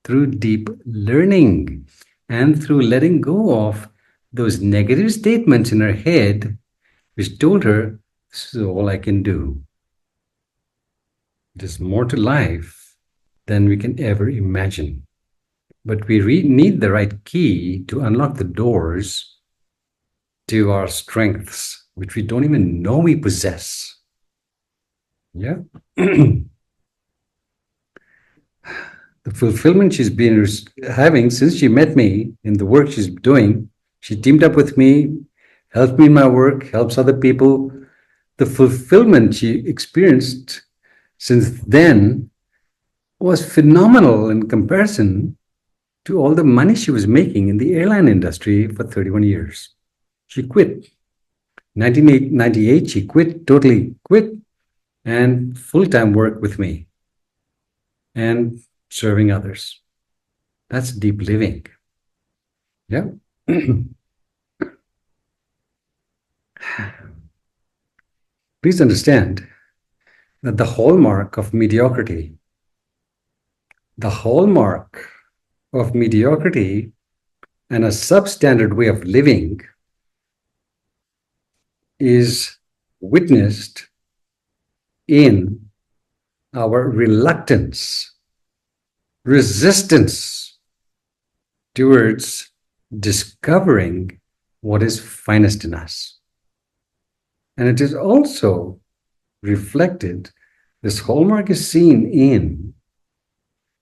Through deep learning and through letting go of those negative statements in her head, which told her, this is all I can do. There's more to life than we can ever imagine. But we need the right key to unlock the doors to our strengths, which we don't even know we possess. Yeah. The fulfillment she's been having since she met me in the work she's doing, she teamed up with me, helped me in my work, helps other people. The fulfillment she experienced since then was phenomenal in comparison to all the money she was making in the airline industry for 31 years. She quit. 1998, she quit, totally quit, and full-time work with me and serving others. That's deep living. Yeah. Please understand that the hallmark of mediocrity and a substandard way of living is witnessed in our resistance towards discovering what is finest in us. And it is also reflected, this hallmark is seen in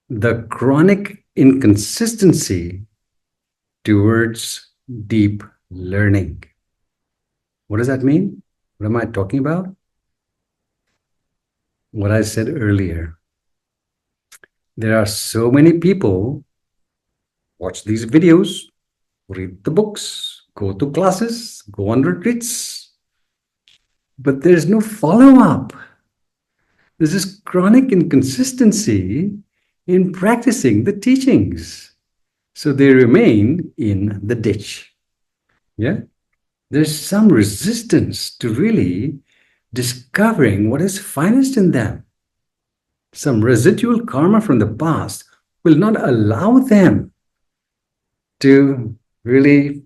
the chronic inconsistency towards deep learning. What does that mean? What am I talking about? What I said earlier. There are so many people watch these videos, read the books, go to classes, go on retreats, but there's no follow-up. There's this chronic inconsistency in practicing the teachings. So they remain in the ditch. Yeah? There's some resistance to really discovering what is finest in them. Some residual karma from the past will not allow them to really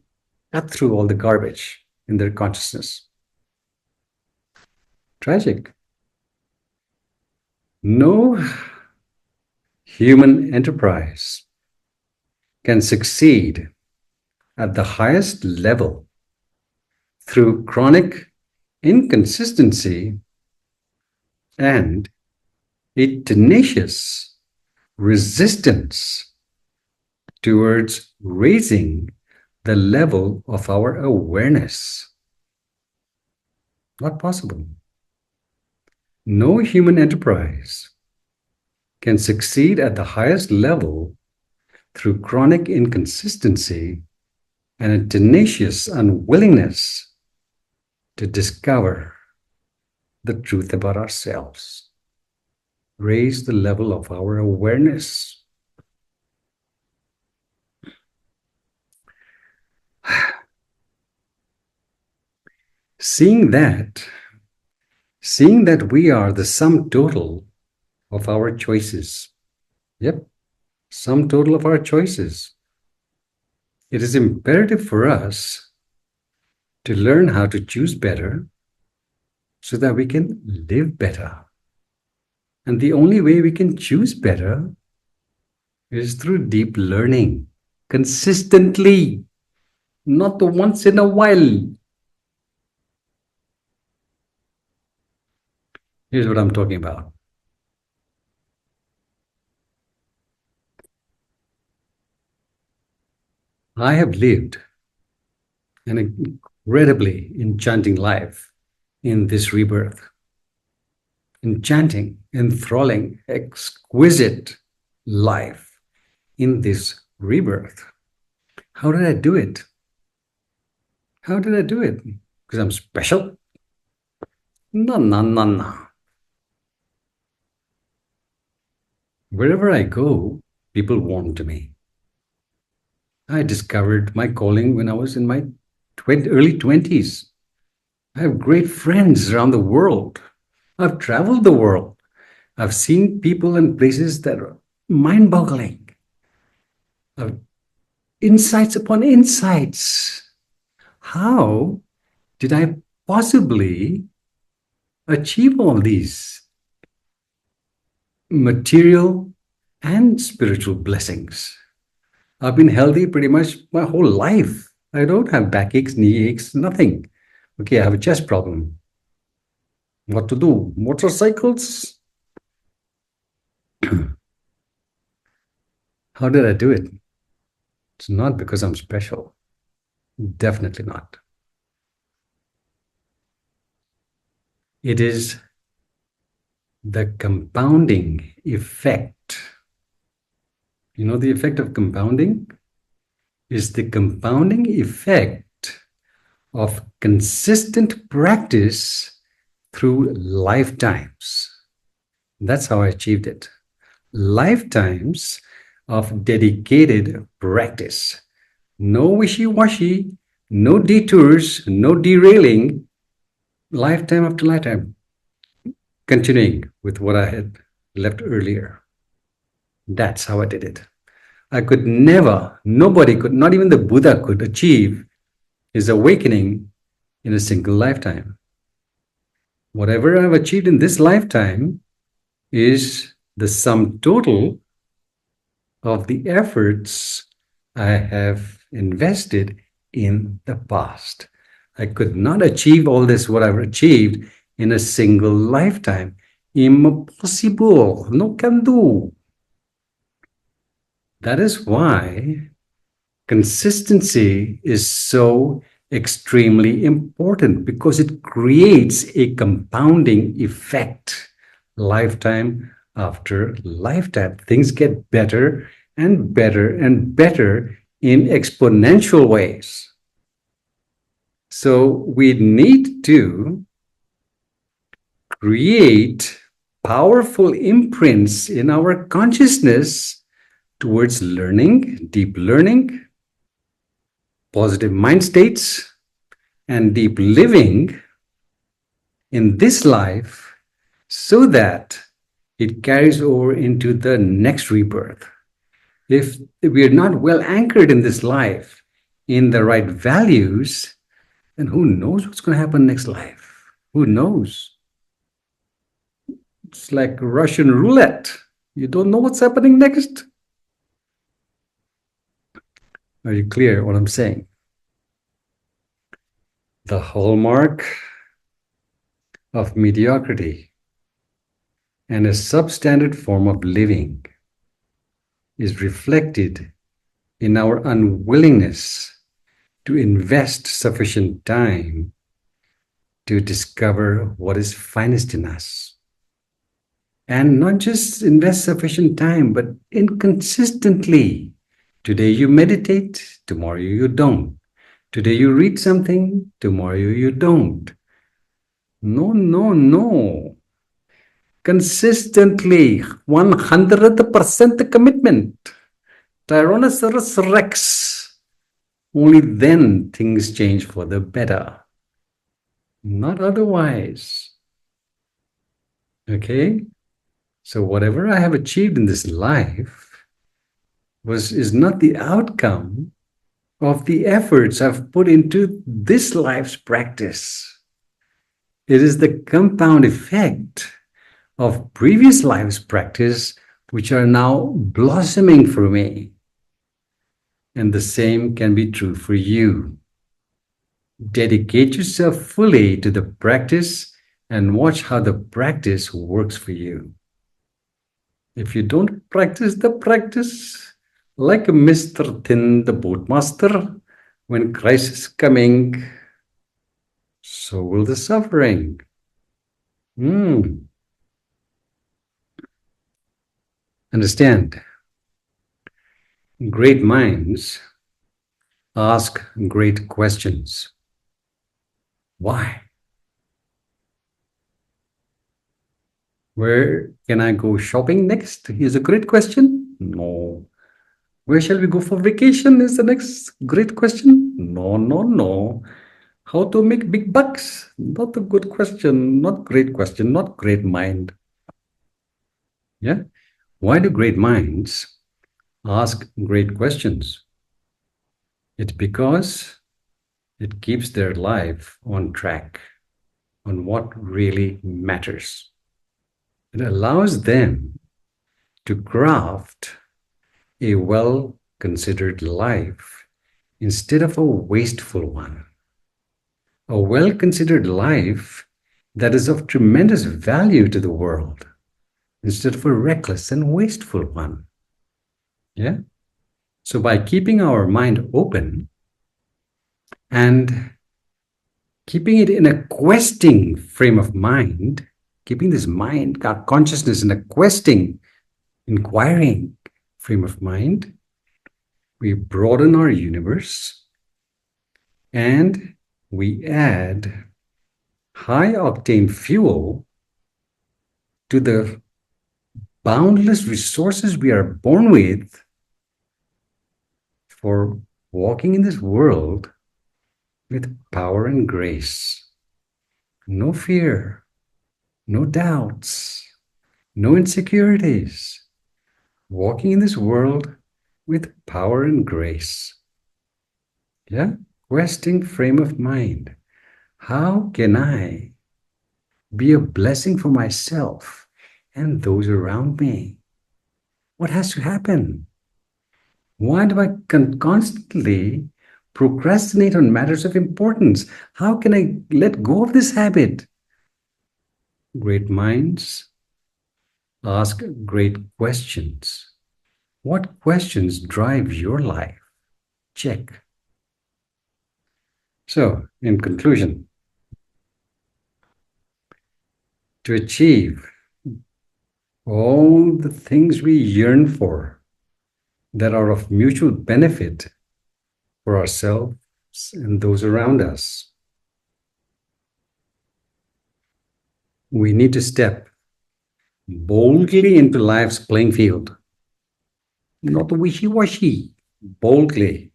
cut through all the garbage in their consciousness. Tragic. No human enterprise can succeed at the highest level through chronic inconsistency and a tenacious resistance towards raising the level of our awareness. Not possible. No human enterprise can succeed at the highest level through chronic inconsistency and a tenacious unwillingness to discover the truth about ourselves. Raise the level of our awareness. Seeing that we are the sum total of our choices. Yep, sum total of our choices. It is imperative for us to learn how to choose better so that we can live better. And the only way we can choose better is through deep learning, consistently, not the once in a while. Here's what I'm talking about. I have lived an incredibly enchanting life in this rebirth. Enchanting, enthralling, exquisite life in this rebirth. How did I do it? How did I do it? Because I'm special? No, no, no, no. Wherever I go, people warm to me. I discovered my calling when I was in my early 20s. I have great friends around the world. I've traveled the world. I've seen people and places that are mind-boggling. Insights upon insights. How did I possibly achieve all these material and spiritual blessings? I've been healthy pretty much my whole life. I don't have backaches, knee aches, nothing. Okay, I have a chest problem. What to do? Motorcycles? How did I do it? It's not because I'm special. Definitely not. It is the compounding effect. You know the effect of compounding? Is the compounding effect of consistent practice through lifetimes. That's how I achieved it. Lifetimes of dedicated practice. No wishy-washy, no detours, no derailing, lifetime after lifetime. Continuing with what I had left earlier. That's how I did it. I could never, nobody could, not even the Buddha could achieve his awakening in a single lifetime. Whatever I've achieved in this lifetime is the sum total of the efforts I have invested in the past. I could not achieve all this, what I've achieved, in a single lifetime. Impossible. No can do. That is why consistency is so extremely important, because it creates a compounding effect lifetime after lifetime. Things get better and better and better in exponential ways. So we need to create powerful imprints in our consciousness towards learning, deep learning, positive mind states, and deep living in this life so that it carries over into the next rebirth. If we are not well anchored in this life, in the right values, then who knows what's going to happen next life? Who knows? It's like Russian roulette. You don't know what's happening next. Are you clear what I'm saying? The hallmark of mediocrity and a substandard form of living is reflected in our unwillingness to invest sufficient time to discover what is finest in us. And not just invest sufficient time, but inconsistently. Today you meditate, tomorrow you don't. Today you read something, tomorrow you don't. No, no, no. Consistently, 100% commitment. Tyrannosaurus Rex. Only then things change for the better. Not otherwise. Okay? So whatever I have achieved in this life is not the outcome of the efforts I've put into this life's practice. It is the compound effect of previous life's practice which are now blossoming for me. And the same can be true for you. Dedicate yourself fully to the practice and watch how the practice works for you. If you don't practice the practice, like Mr. Thin, the boatmaster, when crisis is coming, so will the suffering. Understand? Great minds ask great questions. Why? Where can I go shopping next? Is a great question. No. Where shall we go for vacation is the next great question. No, no, no. How to make big bucks? Not a good question, not great question, not great mind. Yeah? Why do great minds ask great questions? It's because it keeps their life on track, on what really matters. It allows them to craft a well-considered life instead of a wasteful one. A well-considered life that is of tremendous value to the world instead of a reckless and wasteful one. Yeah? So by keeping our mind open and keeping it in a questing frame of mind, keeping this mind, our consciousness in a questing, inquiring frame of mind, we broaden our universe and we add high-octane fuel to the boundless resources we are born with for walking in this world with power and grace. No fear, no doubts, no insecurities. Walking in this world with power and grace. Yeah? Questing frame of mind. How can I be a blessing for myself and those around me? What has to happen? Why do I constantly procrastinate on matters of importance? How can I let go of this habit? Great minds ask great questions. What questions drive your life? Check. So, in conclusion, to achieve all the things we yearn for that are of mutual benefit for ourselves and those around us. We need to step boldly into life's playing field, not wishy-washy, boldly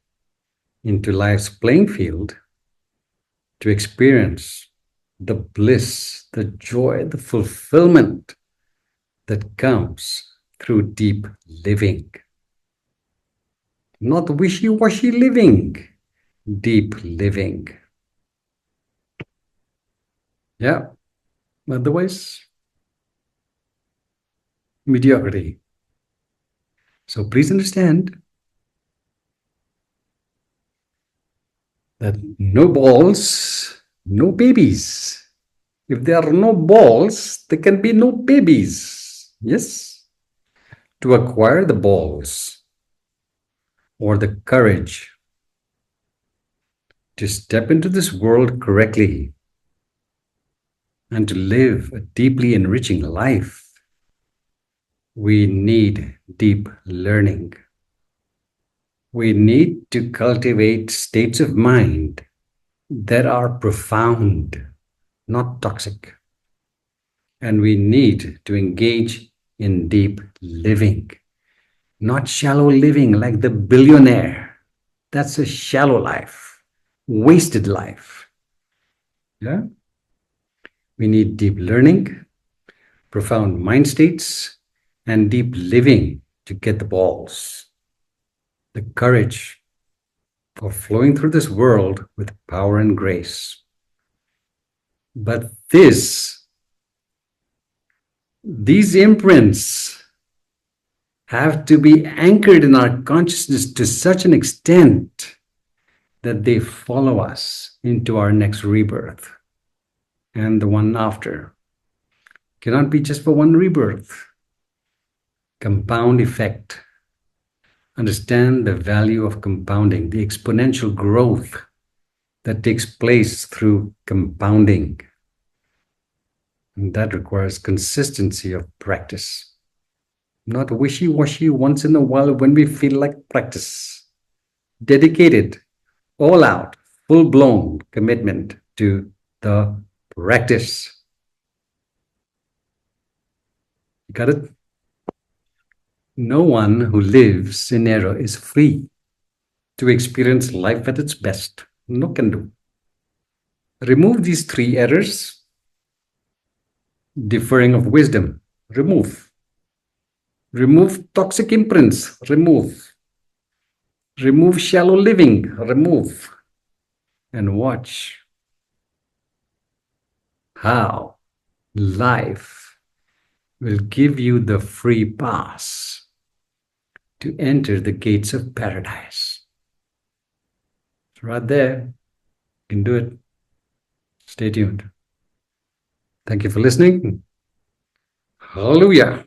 into life's playing field to experience the bliss, the joy, the fulfillment that comes through deep living. Not wishy-washy living, deep living. Yeah, otherwise, mediocrity. So please understand that no balls, no babies. If there are no balls, there can be no babies. Yes? To acquire the balls or the courage to step into this world correctly and to live a deeply enriching life, we need deep learning. We need to cultivate states of mind that are profound, not toxic. And we need to engage in deep living, not shallow living like the billionaire. That's a shallow life, wasted life. Yeah? We need deep learning, profound mind states, and deep living to get the balls, the courage for flowing through this world with power and grace. But these imprints have to be anchored in our consciousness to such an extent that they follow us into our next rebirth and the one after. Cannot be just for one rebirth. Compound effect. Understand the value of compounding, the exponential growth that takes place through compounding. And that requires consistency of practice. Not wishy-washy once in a while when we feel like practice. Dedicated, all out, full-blown commitment to the practice. You got it? No one who lives in error is free to experience life at its best. No can do. Remove these three errors. Deferring of wisdom, remove. Remove toxic imprints, remove. Remove shallow living, remove. And watch how life will give you the free pass to enter the gates of paradise. It's right there. You can do it. Stay tuned. Thank you for listening. Hallelujah.